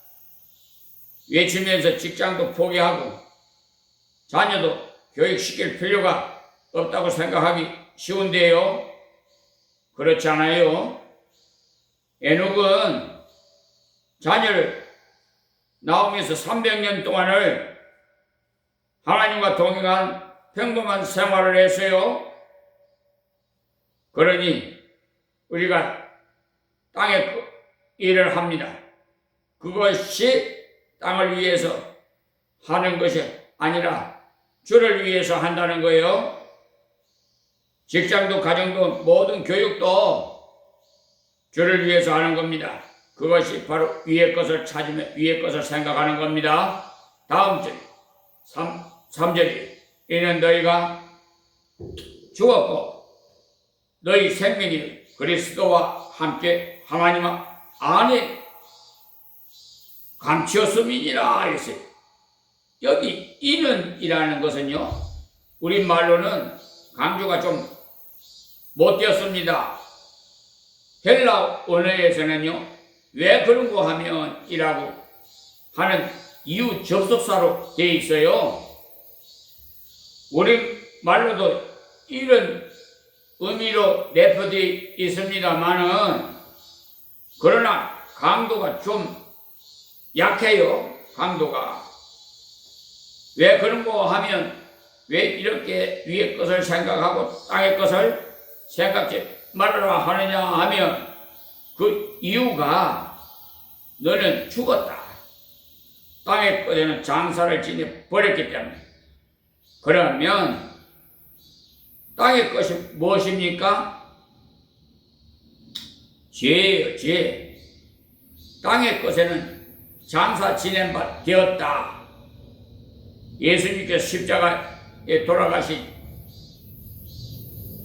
외치면서 직장도 포기하고 자녀도 교육시킬 필요가 없다고 생각하기 쉬운데요. 그렇지 않아요. 에녹은 자녀를 낳으면서 300년 동안을 하나님과 동행한 평범한 생활을 했어요. 그러니 우리가 땅에 일을 합니다. 그것이 땅을 위해서 하는 것이 아니라 주를 위해서 한다는 거예요. 직장도 가정도 모든 교육도 주를 위해서 하는 겁니다. 그것이 바로 위의 것을 찾으며 위의 것을 생각하는 겁니다. 다음 절 3절이 이는 너희가 죽었고 너희 생명이 그리스도와 함께 하나님 안에 감추었음이니라 이랬어요. 여기 이는이라는 것은요, 우리말로는 강조가 좀 못되었습니다. 헬라 원어에서는요, 왜 그런 거 하면 이라고 하는 이유 접속사로 되어 있어요. 우리말로도 이런 의미로 내포되어 있습니다만은, 그러나 강도가 좀 약해요. 강도가. 왜 그런 거 하면, 왜 이렇게 위의 것을 생각하고 땅의 것을 생각지 말아라 하느냐 하면, 그 이유가 너는 죽었다. 땅의 것에는 장사를 지내 버렸기 때문에. 그러면 땅의 것이 무엇입니까? 죄예요, 죄. 땅의 것에는 장사 지낸 바 되었다. 예수님께서 십자가에 돌아가신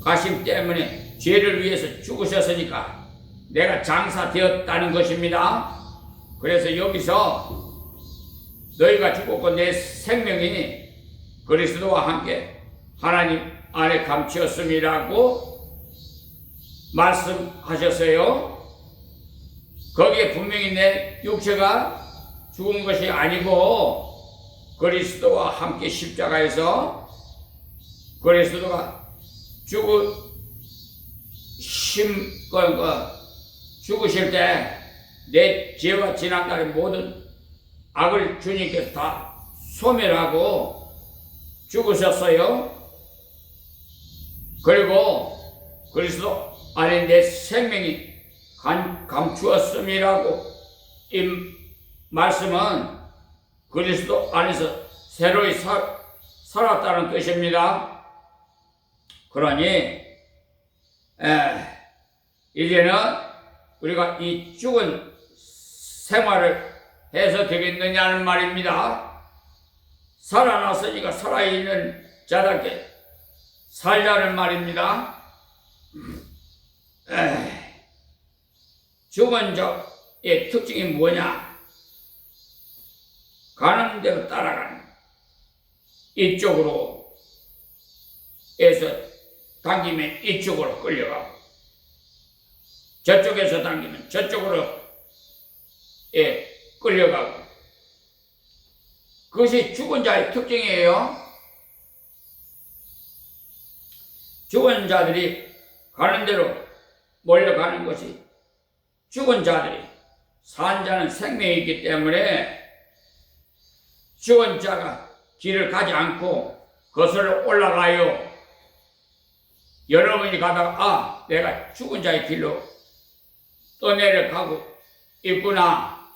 가심 때문에 죄를 위해서 죽으셨으니까 내가 장사되었다는 것입니다. 그래서 여기서 너희가 죽었고 내 생명이 그리스도와 함께 하나님 안에 감추었음이라고 말씀하셨어요. 거기에 분명히 내 육체가 죽은 것이 아니고 그리스도와 함께 십자가에서 그리스도가 죽으실 때 내 죄와 지난날의 모든 악을 주님께서 다 소멸하고 죽으셨어요. 그리고 그리스도 안에 내 생명이 감추었음이라고 이 말씀은 그리스도 안에서 새로이 살았다는 뜻입니다. 그러니 이제는 우리가 이 죽은 생활을 해서 되겠느냐는 말입니다. 살아났으니까 살아있는 자답게 살자는 말입니다. 죽은 자의 특징이 뭐냐? 가는 대로 따라가는, 이쪽으로 해서 당기면 이쪽으로 끌려가고, 저쪽에서 당기면 저쪽으로 끌려가고, 그것이 죽은 자의 특징이에요. 죽은 자들이 가는 대로 몰려가는 것이, 죽은 자들이, 산 자는 생명이 있기 때문에 죽은 자가 길을 가지 않고 거슬러 올라가요. 여러분이 가다가 내가 죽은 자의 길로 떠내려가고 있구나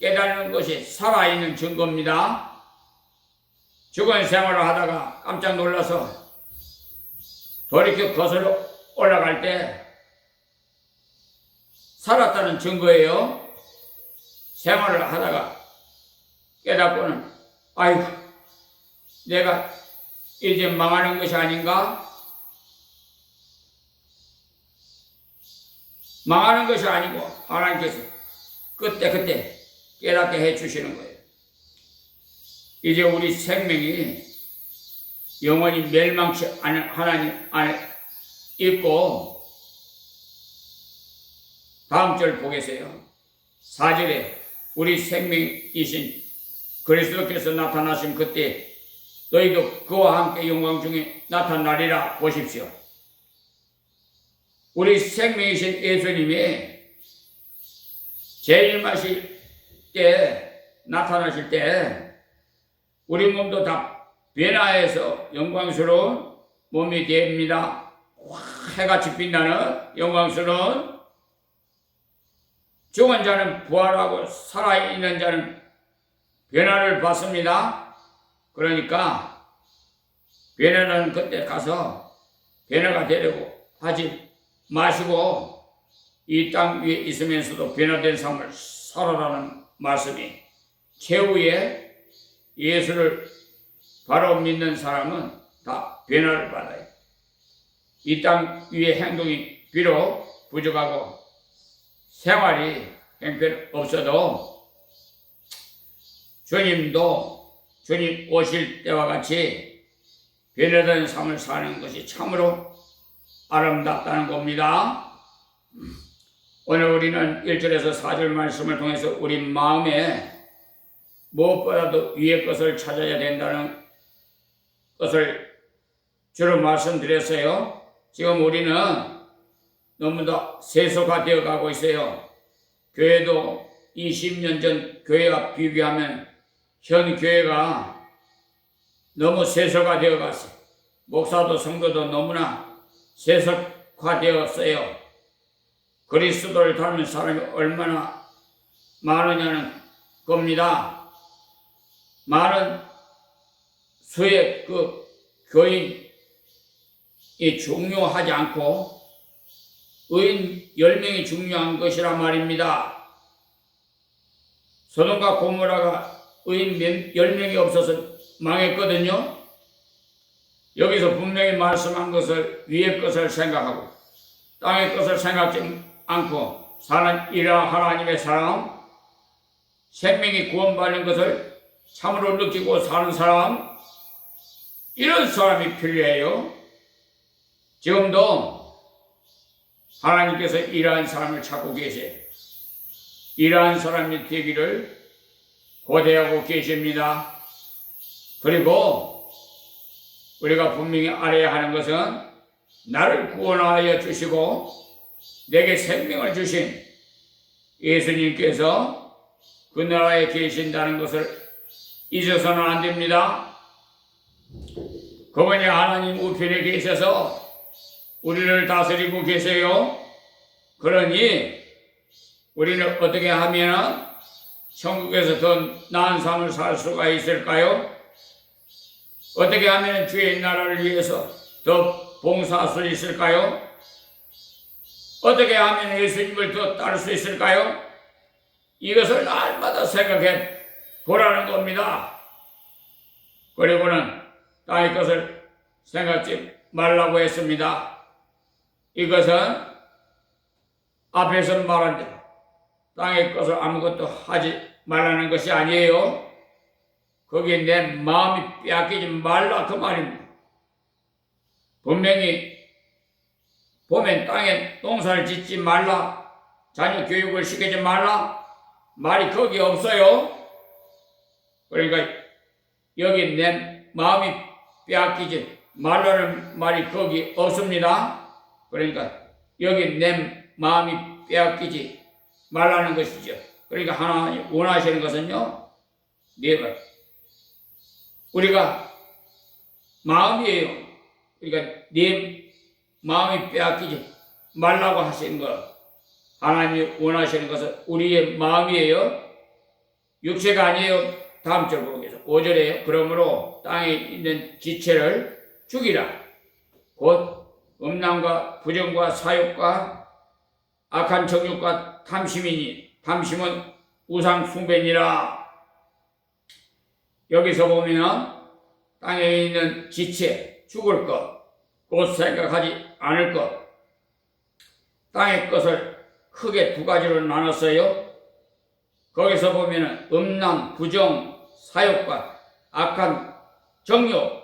깨닫는 것이 살아있는 증거입니다. 죽은 생활을 하다가 깜짝 놀라서 돌이켜 거슬러 올라갈 때 살았다는 증거예요. 생활을 하다가 깨닫고는 아이고 내가 이제 망하는 것이 아닌가? 망하는 것이 아니고 하나님께서 그때 깨닫게 해주시는 거예요. 이제 우리 생명이 영원히 멸망치 않은 하나님 안에 있고, 다음 절 보겠어요. 4절에 우리 생명이신 그리스도께서 나타나신 그때 너희도 그와 함께 영광 중에 나타나리라. 보십시오. 우리 생명이신 예수님이 재림하실 때, 나타나실 때 우리 몸도 다 변화해서 영광스러운 몸이 됩니다. 해같이 빛나는 영광스러운, 죽은 자는 부활하고 살아있는 자는 변화를 받습니다. 그러니까 변화는 그때 가서 변화가 되려고 하지 마시고 이 땅 위에 있으면서도 변화된 삶을 살아라는 말씀이, 최후에 예수를 바로 믿는 사람은 다 변화를 받아요. 이 땅 위의 행동이 비록 부족하고 생활이 형편없어도 주님도 주님 오실 때와 같이 변화된 삶을 사는 것이 참으로 아름답다는 겁니다. 오늘 우리는 1절에서 4절 말씀을 통해서 우리 마음에 무엇보다도 위의 것을 찾아야 된다는 것을 주로 말씀드렸어요. 지금 우리는 너무나 세속화되어 가고 있어요. 교회도 20년 전 교회와 비교하면 현 교회가 너무 세속화되어 갔어요. 목사도 성도도 너무나 세속화되었어요. 그리스도를 닮은 사람이 얼마나 많으냐는 겁니다. 많은 수의 그 교인이 중요하지 않고 의인 10명이 중요한 것이란 말입니다. 소돔과 고모라가 의인 10명이 없어서 망했거든요. 여기서 분명히 말씀한 것을 위의 것을 생각하고 땅의 것을 생각지 않고 사는 이라 하나님의 사람, 생명이 구원받는 것을 참으로 느끼고 사는 사람, 이런 사람이 필요해요. 지금도 하나님께서 이러한 사람을 찾고 계세요. 이러한 사람이 되기를 고대하고 계십니다. 그리고 우리가 분명히 알아야 하는 것은 나를 구원하여 주시고 내게 생명을 주신 예수님께서 그 나라에 계신다는 것을 잊어서는 안 됩니다. 그분이 하나님 우편에 계셔서 우리를 다스리고 계세요. 그러니 우리는 어떻게 하면 천국에서 더 나은 삶을 살 수가 있을까요? 어떻게 하면 주의 나라를 위해서 더 봉사할 수 있을까요? 어떻게 하면 예수님을 더 따를 수 있을까요? 이것을 날마다 생각해 보라는 겁니다. 그리고는 땅의 것을 생각지 말라고 했습니다. 이것은 앞에서 말한 대로 땅의 것을 아무것도 하지 말라는 것이 아니에요. 거기에 내 마음이 빼앗기지 말라 그 말입니다. 분명히 보면 땅에 농사를 짓지 말라, 자녀 교육을 시키지 말라 말이 거기 없어요. 그러니까 여기 내 마음이 빼앗기지 말라는 말이 거기 없습니다. 그러니까 여기 내 마음이 빼앗기지 말라는 것이죠. 그러니까 하나님 원하시는 것은요, 네 번. 우리가 마음이에요. 그러니까 네 마음이 빼앗기지 말라고 하시는 것. 하나님이 원하시는 것은 우리의 마음이에요. 육체가 아니에요. 다음 절 보겠습니다. 5절에요. 그러므로 땅에 있는 지체를 죽이라. 곧 음란과 부정과 사욕과 악한 정욕과 탐심이니 탐심은 우상 숭배니라. 여기서 보면 땅에 있는 지체, 죽을 것, 곧 생각하지 않을 것, 땅의 것을 크게 두 가지로 나눴어요. 거기서 보면 음란, 부정, 사욕과 악한 정욕,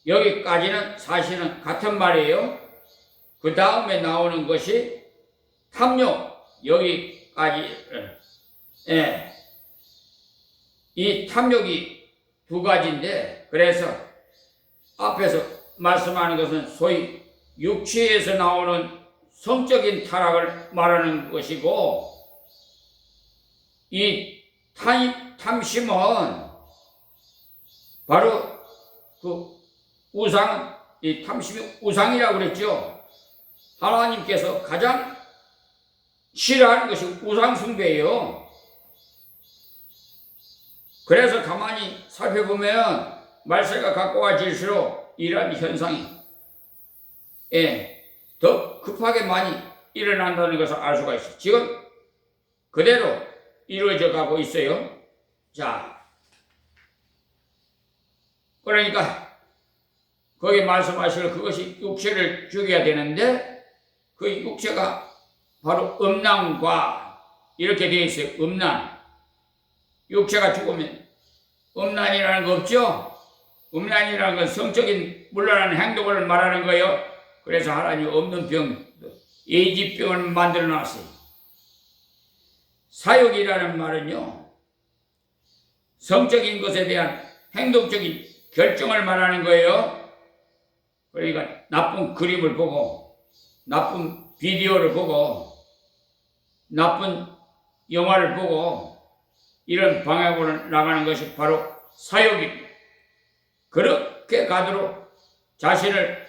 여기까지는 사실은 같은 말이에요. 그 다음에 나오는 것이 탐욕, 여기까지. 이 탐욕이 두 가지인데, 그래서 앞에서 말씀하는 것은 소위 육체에서 나오는 성적인 타락을 말하는 것이고, 이 탐심은 바로 그 우상, 이 탐심이 우상이라고 그랬죠. 하나님께서 가장 싫어하는 것이 우상 숭배예요. 그래서 가만히 살펴보면 말세가 가까워질수록 이러한 현상이 더 급하게 많이 일어난다는 것을 알 수가 있어요. 지금 그대로 이루어져 가고 있어요. 자, 그러니까 거기 말씀하시는 그것이 육체를 죽여야 되는데 그 육체가 바로 음란과 이렇게 되어 있어요. 음란. 육체가 죽으면 음란이라는 거 없죠? 음란이라는 건 성적인 물러나는 행동을 말하는 거예요. 그래서 하나님 없는 병, 예지병을 만들어 놨어요. 사욕이라는 말은요, 성적인 것에 대한 행동적인 결정을 말하는 거예요. 그러니까 나쁜 그림을 보고, 나쁜 비디오를 보고, 나쁜 영화를 보고, 이런 방향으로 나가는 것이 바로 사욕입니다. 그렇게 가도록 자신을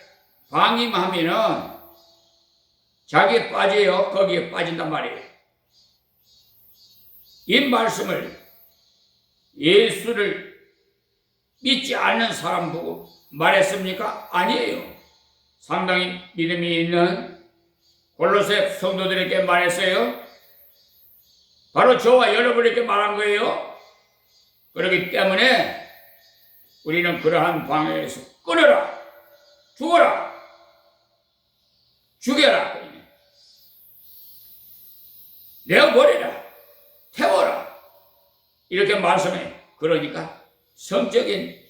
방임하면은 자기에 빠져요. 거기에 빠진단 말이에요. 이 말씀을 예수를 믿지 않는 사람 보고 말했습니까? 아니에요. 상당히 믿음이 있는 골로새 성도들에게 말했어요. 바로 저와 여러분에게 말한 거예요. 그렇기 때문에 우리는 그러한 방향에서 끊어라, 죽어라, 죽여라, 내어버리라, 태워라, 이렇게 말씀해. 그러니까 성적인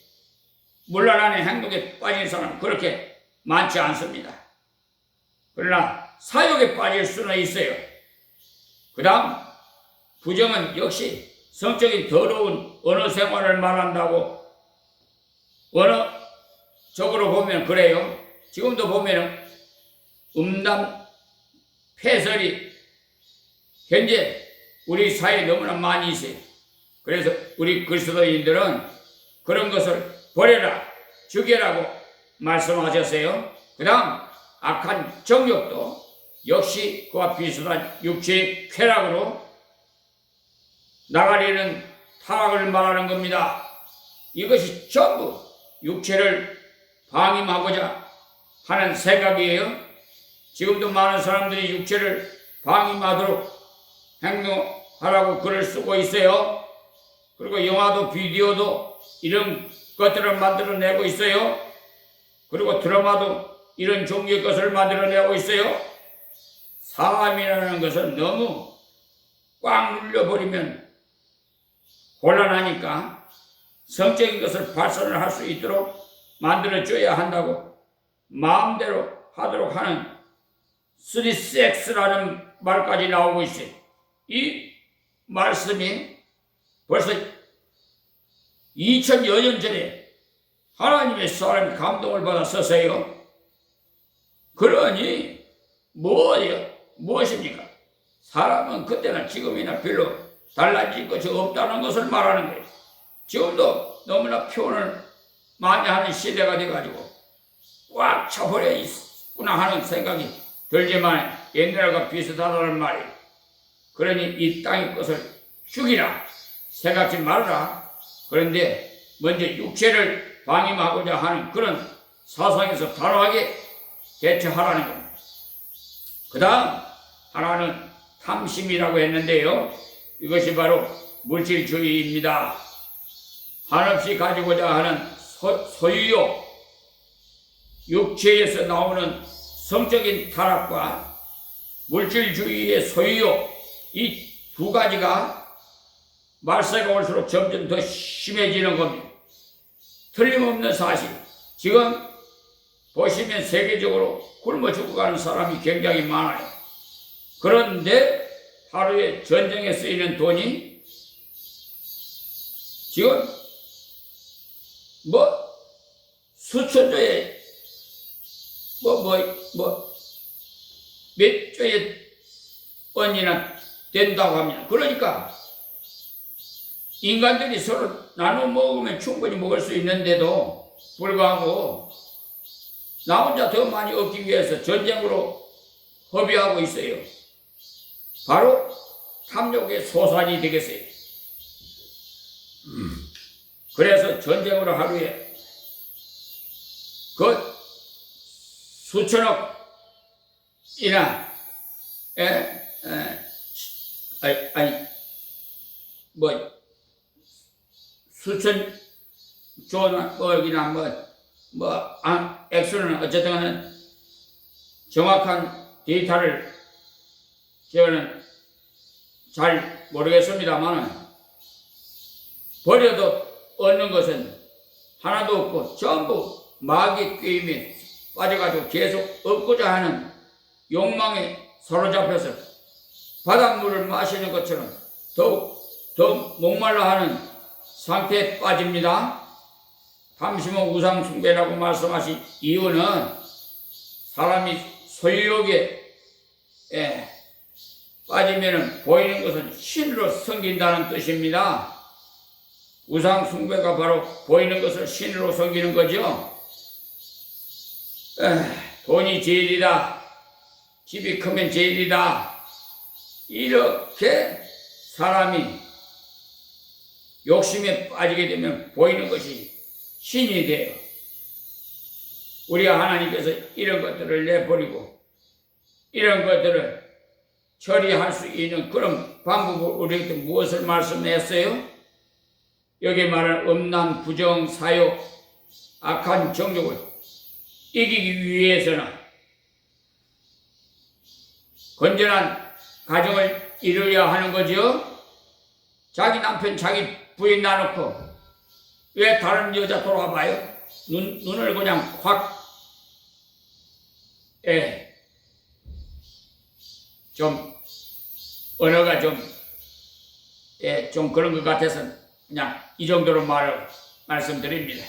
물러나는 행동에 빠진 사람은 그렇게 많지 않습니다. 그러나 사욕에 빠질 수는 있어요. 그 다음 부정은 역시 성적인 더러운 언어 생활을 말한다고 언어적으로 보면 그래요. 지금도 보면 음담, 폐설이 현재 우리 사회에 너무나 많이 있어요. 그래서 우리 그리스도인들은 그런 것을 버려라, 죽여라고 말씀하셨어요. 그 다음 악한 정욕도 역시 그와 비슷한 육체의 쾌락으로 나가려는 타락을 말하는 겁니다. 이것이 전부 육체를 방임하고자 하는 생각이에요. 지금도 많은 사람들이 육체를 방임하도록 행동하라고 글을 쓰고 있어요. 그리고 영화도 비디오도 이런 것들을 만들어내고 있어요. 그리고 드라마도 이런 종류의 것을 만들어내고 있어요. 사람이라는 것은 너무 꽉 눌려버리면 곤란하니까 성적인 것을 발산을 할 수 있도록 만들어줘야 한다고 마음대로 하도록 하는 스리섹스라는 말까지 나오고 있어요. 이 말씀이 벌써 2000여 년 전에 하나님의 사람이 감동을 받아 썼어요. 그러니 무엇입니까? 사람은 그때나 지금이나 별로 달라질 것이 없다는 것을 말하는 거예요. 지금도 너무나 표현을 많이 하는 시대가 돼가지고 꽉 차버려 있구나 하는 생각이 들지만 옛날과 비슷하다는 말이에요. 그러니 이 땅의 것을 죽이라, 생각지 말아라. 그런데 먼저 육체를 방임하고자 하는 그런 사상에서 단호하게 대처하라는 겁니다. 그 다음 하나는 탐심이라고 했는데요. 이것이 바로 물질주의입니다. 한없이 가지고자 하는 소유욕, 육체에서 나오는 성적인 타락과 물질주의의 소유욕, 이 두 가지가 말세가 올수록 점점 더 심해지는 겁니다. 틀림없는 사실. 지금 보시면 세계적으로 굶어 죽어가는 사람이 굉장히 많아요. 그런데 하루에 전쟁에 쓰이는 돈이 지금 수천조에 몇 조의 원이나 된다고 합니다. 그러니까 인간들이 서로 나눠 먹으면 충분히 먹을 수 있는데도 불구하고 나 혼자 더 많이 얻기 위해서 전쟁으로 허비하고 있어요. 바로 탐욕의 소산이 되겠어요. 그래서 전쟁으로 하루에 그 수천억이나 수천 조나 액수는 어쨌든 정확한 데이터를 저는 잘 모르겠습니다만 버려도 얻는 것은 하나도 없고 전부 마귀 꾀임에 빠져가지고 계속 얻고자 하는 욕망에 사로잡혀서 바닷물을 마시는 것처럼 더욱 더 목말라 하는 상태에 빠집니다. tam심은 우상 숭배라고 말씀하신 이유는 사람이 소유욕에 빠지면 보이는 것은 신으로 섬긴다는 뜻입니다. 우상 숭배가 바로 보이는 것을 신으로 섬기는 거죠. 돈이 제일이다. 집이 크면 제일이다. 이렇게 사람이 욕심에 빠지게 되면 보이는 것이 신이 돼요. 우리가 하나님께서 이런 것들을 내버리고 이런 것들을 처리할 수 있는 그런 방법을 우리에게 무엇을 말씀했어요? 여기 말하는 음란, 부정, 사욕, 악한 정욕을 이기기 위해서는 건전한 가정을 이루어야 하는 거죠. 자기 남편, 자기 부인 놔놓고 왜 다른 여자 돌아와 봐요? 눈을 그냥 확, 좀, 언어가 좀 그런 것 같아서 그냥 이 정도로 말씀드립니다.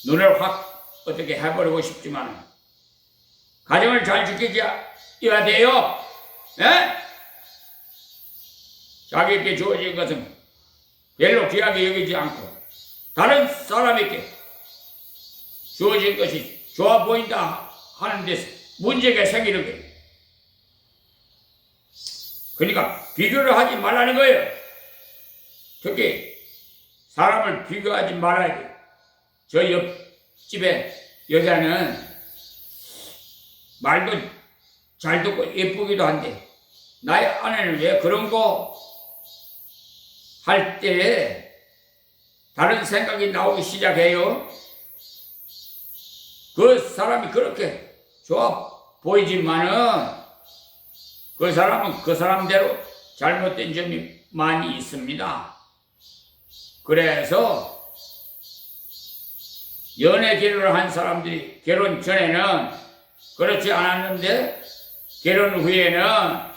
눈을 확 어떻게 해버리고 싶지만, 가정을 잘 지켜야 돼요. 자기에게 주어진 것은 별로 귀하게 여기지 않고, 다른 사람에게 주어진 것이 좋아 보인다 하는 데서 문제가 생기는 거예요. 그러니까 비교를 하지 말라는 거예요. 특히 사람을 비교하지 말아야 돼요. 저 옆집에 여자는 말도 잘 듣고 예쁘기도 한데 나의 아내는 왜 그런 거 할 때 다른 생각이 나오기 시작해요. 그 사람이 그렇게 좋아 보이지만은 그 사람은 그 사람대로 잘못된 점이 많이 있습니다. 그래서 연애 결혼을 한 사람들이 결혼 전에는 그렇지 않았는데 결혼 후에는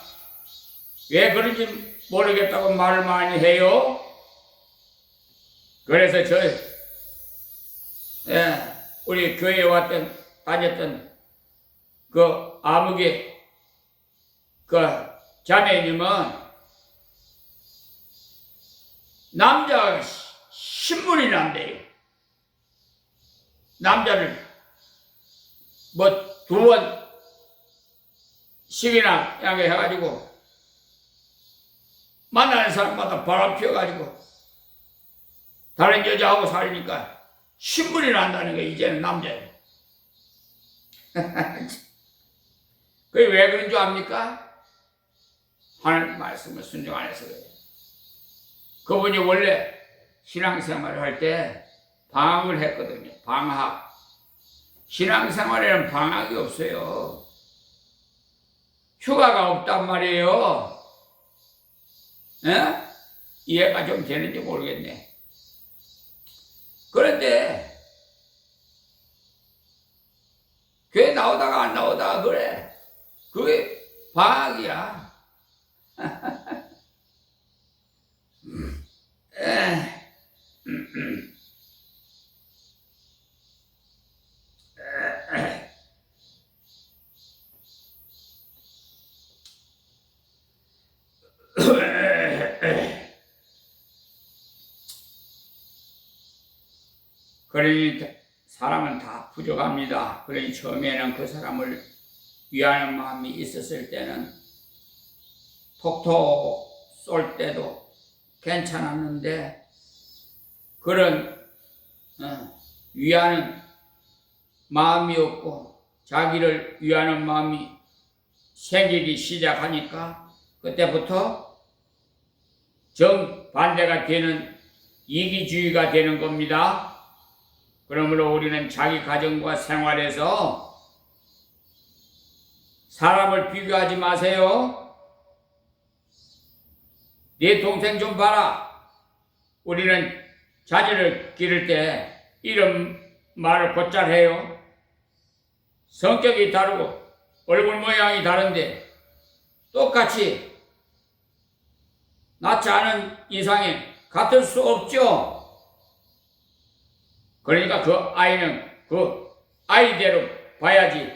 왜 그런지 모르겠다고 말을 많이 해요. 그래서 우리 교회에 다녔던 그 아무개 그 자매님은 남자가 신문이 난대요. 남자를 뭐 2번씩이나 이렇게 해가지고 만나는 사람마다 바람 피워가지고 다른 여자하고 살니까 신분이 난다는 거예요. 이제는 남자예요. 그게 왜 그런 줄 압니까? 하나님 말씀을 순종 안 해서 그래요. 그분이 원래 신앙생활을 할 때 방학을 했거든요. 방학. 신앙생활에는 방학이 없어요. 휴가가 없단 말이에요. 이해가 좀 되는지 모르겠네. 그런데 교회 나오다가 안 나오다가 그래. 그게 방학이야. 그러니 사람은 다 부족합니다. 그러니 처음에는 그 사람을 위하는 마음이 있었을 때는 톡톡 쏠 때도 괜찮았는데 그런 위하는 마음이 없고 자기를 위하는 마음이 생기기 시작하니까 그때부터 정반대가 되는 이기주의가 되는 겁니다. 그러므로 우리는 자기 가정과 생활에서 사람을 비교하지 마세요. 네 동생 좀 봐라. 우리는 자질을 기를 때 이런 말을 곧잘 해요. 성격이 다르고 얼굴 모양이 다른데 똑같이 낫지 않은 이상에 같을 수 없죠. 그러니까 그 아이는 그 아이대로 봐야지.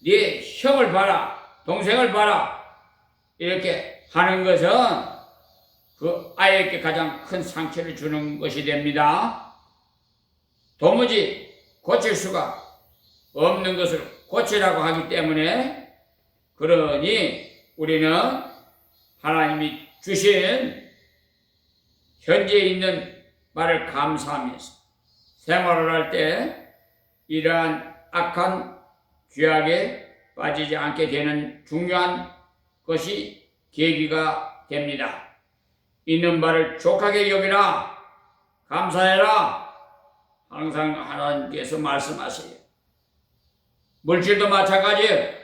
네 형을 봐라, 동생을 봐라 이렇게 하는 것은 그 아이에게 가장 큰 상처를 주는 것이 됩니다. 도무지 고칠 수가 없는 것을 고치라고 하기 때문에, 그러니 우리는 하나님이 주신 현재 있는 말을 감사하면서 생활을 할 때 이러한 악한 죄악에 빠지지 않게 되는 중요한 것이 계기가 됩니다. 있는 바를 족하게 여기라, 감사해라, 항상 하나님께서 말씀하세요. 물질도 마찬가지예요.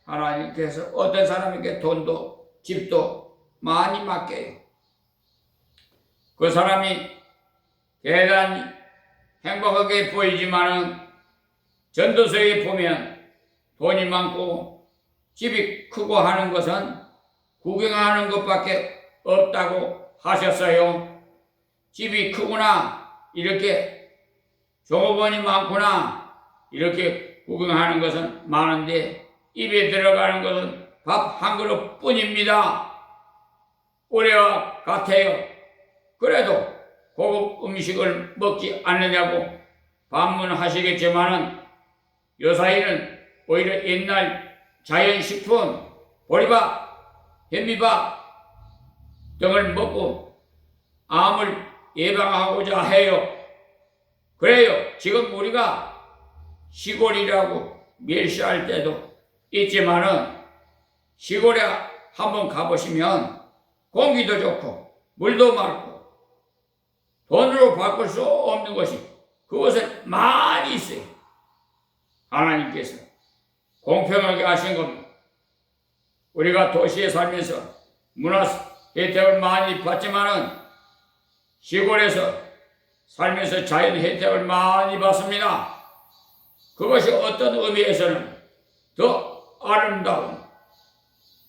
하나님께서 어떤 사람에게 돈도 집도 많이 맡겨요. 그 사람이 대단히 행복하게 보이지만은 전도서에 보면 돈이 많고 집이 크고 하는 것은 구경하는 것밖에 없다고 하셨어요. 집이 크구나, 이렇게 종업원이 많구나, 이렇게 구경하는 것은 많은데 입에 들어가는 것은 밥 한 그릇 뿐입니다. 올해와 같아요. 그래도 고급 음식을 먹지 않느냐고 반문하시겠지만은 요사이는 오히려 옛날 자연식품, 보리밥, 현미밥 등을 먹고 암을 예방하고자 해요. 그래요. 지금 우리가 시골이라고 멸시할 때도 있지만은 시골에 한번 가보시면 공기도 좋고 물도 맑고 돈으로 바꿀 수 없는 것이 그곳에 많이 있어요. 하나님께서 공평하게 하신 겁니다. 우리가 도시에 살면서 문화 혜택을 많이 받지만은 시골에서 살면서 자연 혜택을 많이 받습니다. 그것이 어떤 의미에서는 더 아름다운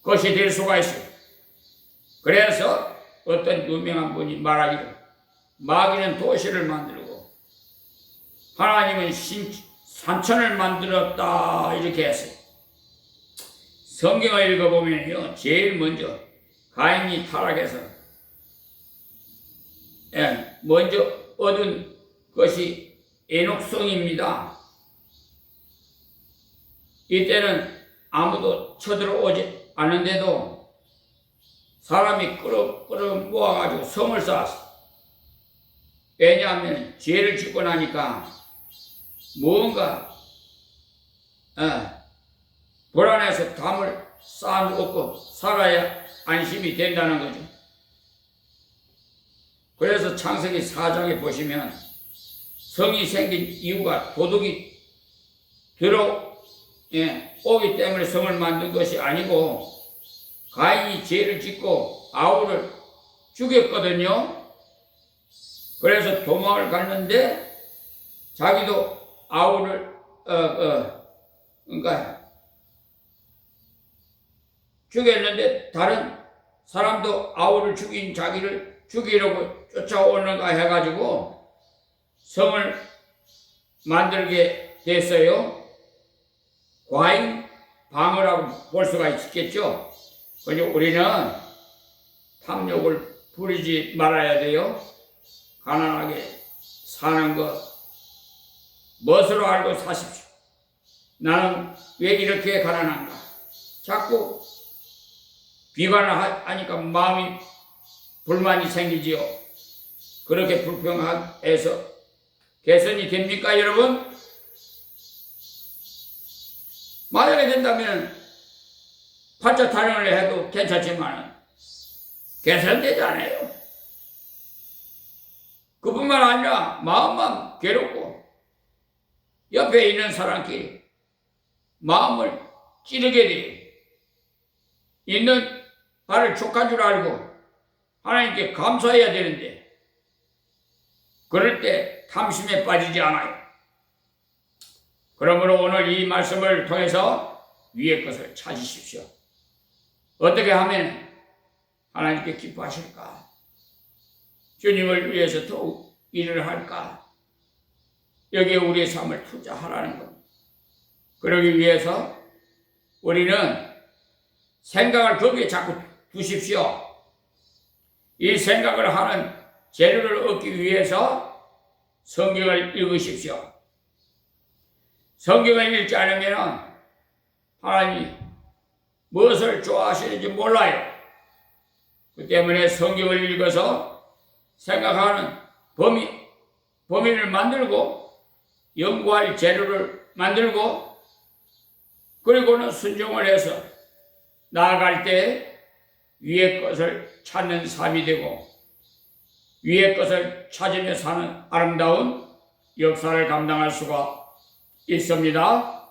것이 될 수가 있어요. 그래서 어떤 유명한 분이 말하기를 마귀는 도시를 만들고 하나님은 산천을 만들었다, 이렇게 했어요. 성경을 읽어보면요, 제일 먼저 가인이 타락해서 먼저 얻은 것이 에녹성입니다. 이때는 아무도 쳐들어오지 않은데도 사람이 끌어 모아가지고 성을 쌓았어. 왜냐하면 죄를 짓고 나니까 무언가 불안해서 담을 쌓아놓고 살아야 안심이 된다는 거죠. 그래서 창세기 4장에 보시면 성이 생긴 이유가 도둑이 들어오기 때문에 성을 만든 것이 아니고 가인이 죄를 짓고 아우를 죽였거든요. 그래서 도망을 갔는데 자기도 아우를 그러니까 죽였는데 다른 사람도 아우를 죽인 자기를 죽이려고 쫓아오는가 해가지고 성을 만들게 됐어요. 과잉 방어라고 볼 수가 있겠죠. 그래서 우리는 탐욕을 부리지 말아야 돼요. 가난하게 사는 것 멋으로 알고 사십시오. 나는 왜 이렇게 가난한가? 자꾸 비관을 하니까 마음이 불만이 생기지요. 그렇게 불평해서 개선이 됩니까, 여러분? 만약에 된다면 팔자 타령을 해도 괜찮지만 개선되지 않아요. 그뿐만 아니라 마음만 괴롭고 옆에 있는 사람끼리 마음을 찌르게 돼요. 있는 발을 촉한 줄 알고 하나님께 감사해야 되는데 그럴 때 탐심에 빠지지 않아요. 그러므로 오늘 이 말씀을 통해서 위의 것을 찾으십시오. 어떻게 하면 하나님께 기뻐하실까? 주님을 위해서 더욱 일을 할까? 여기에 우리의 삶을 투자하라는 겁니다. 그러기 위해서 우리는 생각을 거기에 자꾸 두십시오. 이 생각을 하는 재료를 얻기 위해서 성경을 읽으십시오. 성경을 읽지 않으면 하나님이 무엇을 좋아하시는지 몰라요. 그 때문에 성경을 읽어서 생각하는 범위를 만들고 연구할 재료를 만들고 그리고는 순종을 해서 나아갈 때 위의 것을 찾는 삶이 되고 위의 것을 찾으며 사는 아름다운 역사를 감당할 수가 있습니다.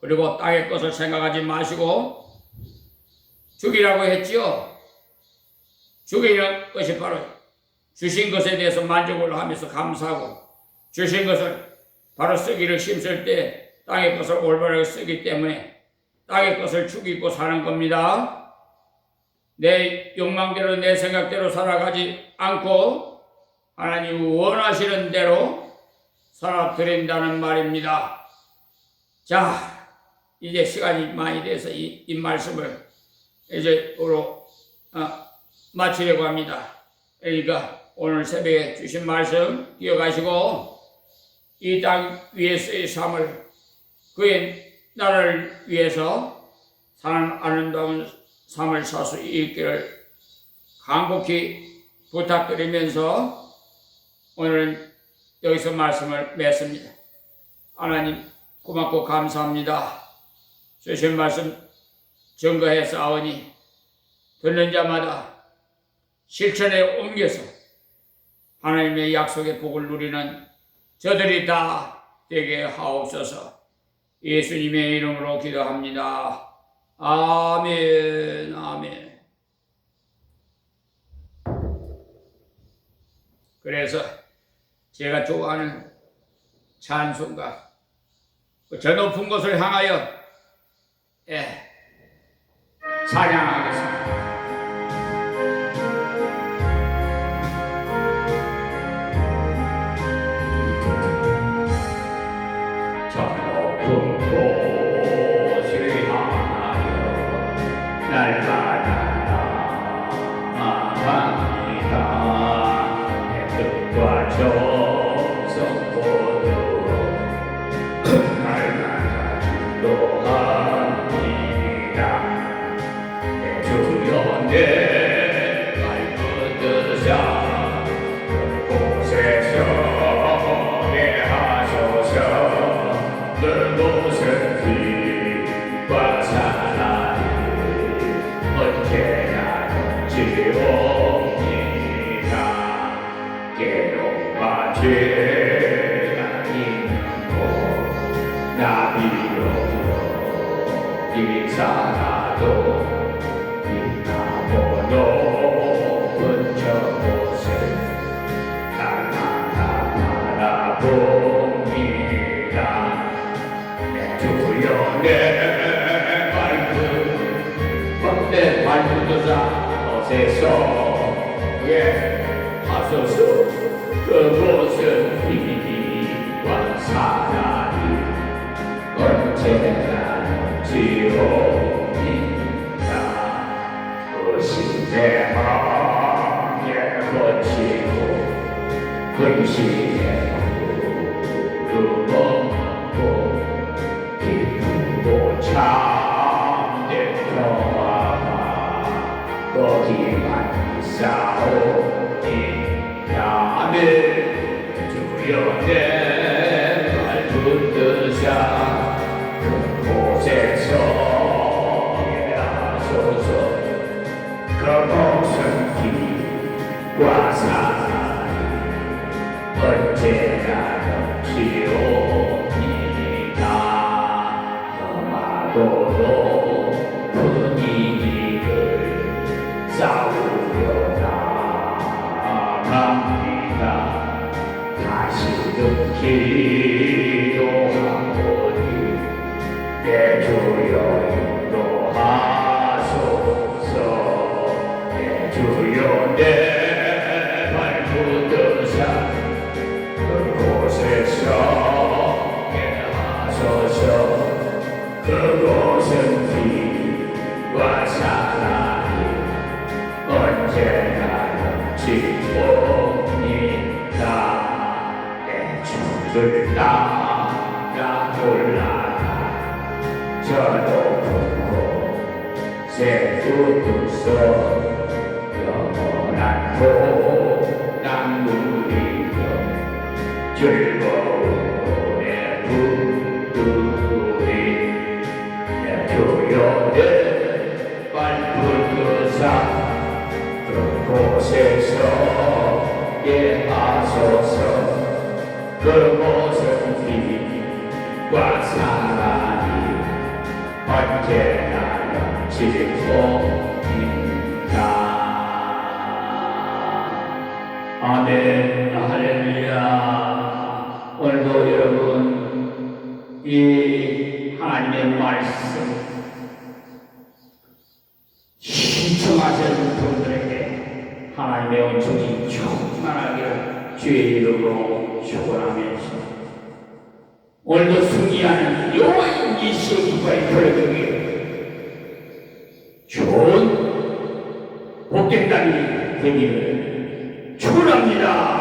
그리고 땅의 것을 생각하지 마시고 죽이라고 했지요. 죽이는 것이 바로 주신 것에 대해서 만족을 하면서 감사하고 주신 것을 바로 쓰기를 힘쓸 때 땅의 것을 올바르게 쓰기 때문에 땅의 것을 죽이고 사는 겁니다. 내 욕망대로 내 생각대로 살아가지 않고 하나님 원하시는 대로 살아드린다는 말입니다. 자, 이제 시간이 많이 돼서 이 말씀을 이제 마치려고 합니다. 그러니까 오늘 새벽에 주신 말씀 기억하시고 이 땅 위에서의 삶을 그의 나라를 위해서 사는 아름다운 삶을 살 수 있기를 간곡히 부탁드리면서 오늘은 여기서 말씀을 맺습니다. 하나님 고맙고 감사합니다. 주신 말씀 증거해 싸우니 듣는 자마다 실천에 옮겨서 하나님의 약속의 복을 누리는 저들이 다 되게 하옵소서. 예수님의 이름으로 기도합니다. 아멘, 아멘. 그래서 제가 좋아하는 찬송가 저 높은 곳을 향하여 찬양하겠습니다. 저 높은 곳을 향하여 날마다 나아갑니다. 내 뜻과 정성보도 날마다 기도합니다. 내 주여 내 발붙드사 그곳에서 예하소서. 그곳은 빛과 사랑이 언제나 넘치옵니다. 괴로움과 죄가 있는 곳 나비로도 이사라도 빛나고 높은 저곳을 날마다 바라봅니다. 주여 내 발붙드사 어세서 하소서. 그곳은 빛과 사랑이 언제나 넘치옵니다. 그 신대함에 거치고 근심에 무릎 기쁘고 참된 평화가 거기만 있사옵니다. 아멘. 주여 내 발붙드사 그곳에서 예하소서. 그곳은 빛과 사랑이 언제나 넘치옵니다. 험하고 높은 이 길을 싸우려 나갑니다. 그곳은 빛과 사랑이 언제나 넘치옵니다. 내 주를 따라 올라가 저 높은 곳에 두고서 영원한 도랑 누리며 즐거운 노래 부르리 조용히 발불교사 그곳에서 예하소서 그곳은 빛과 사랑이 언제나 넘치옵니다. 아멘. 할렐루야. 오늘도 여러분 이 하나님의 말씀 신청하시는 분들에게 하나님의 은총이 충만하기를 주의 이름으로 축원하면서 오늘도 승리하는 여호와의 이시의 기과의 결격이 좋은 복된 날이 되기를 축원합니다.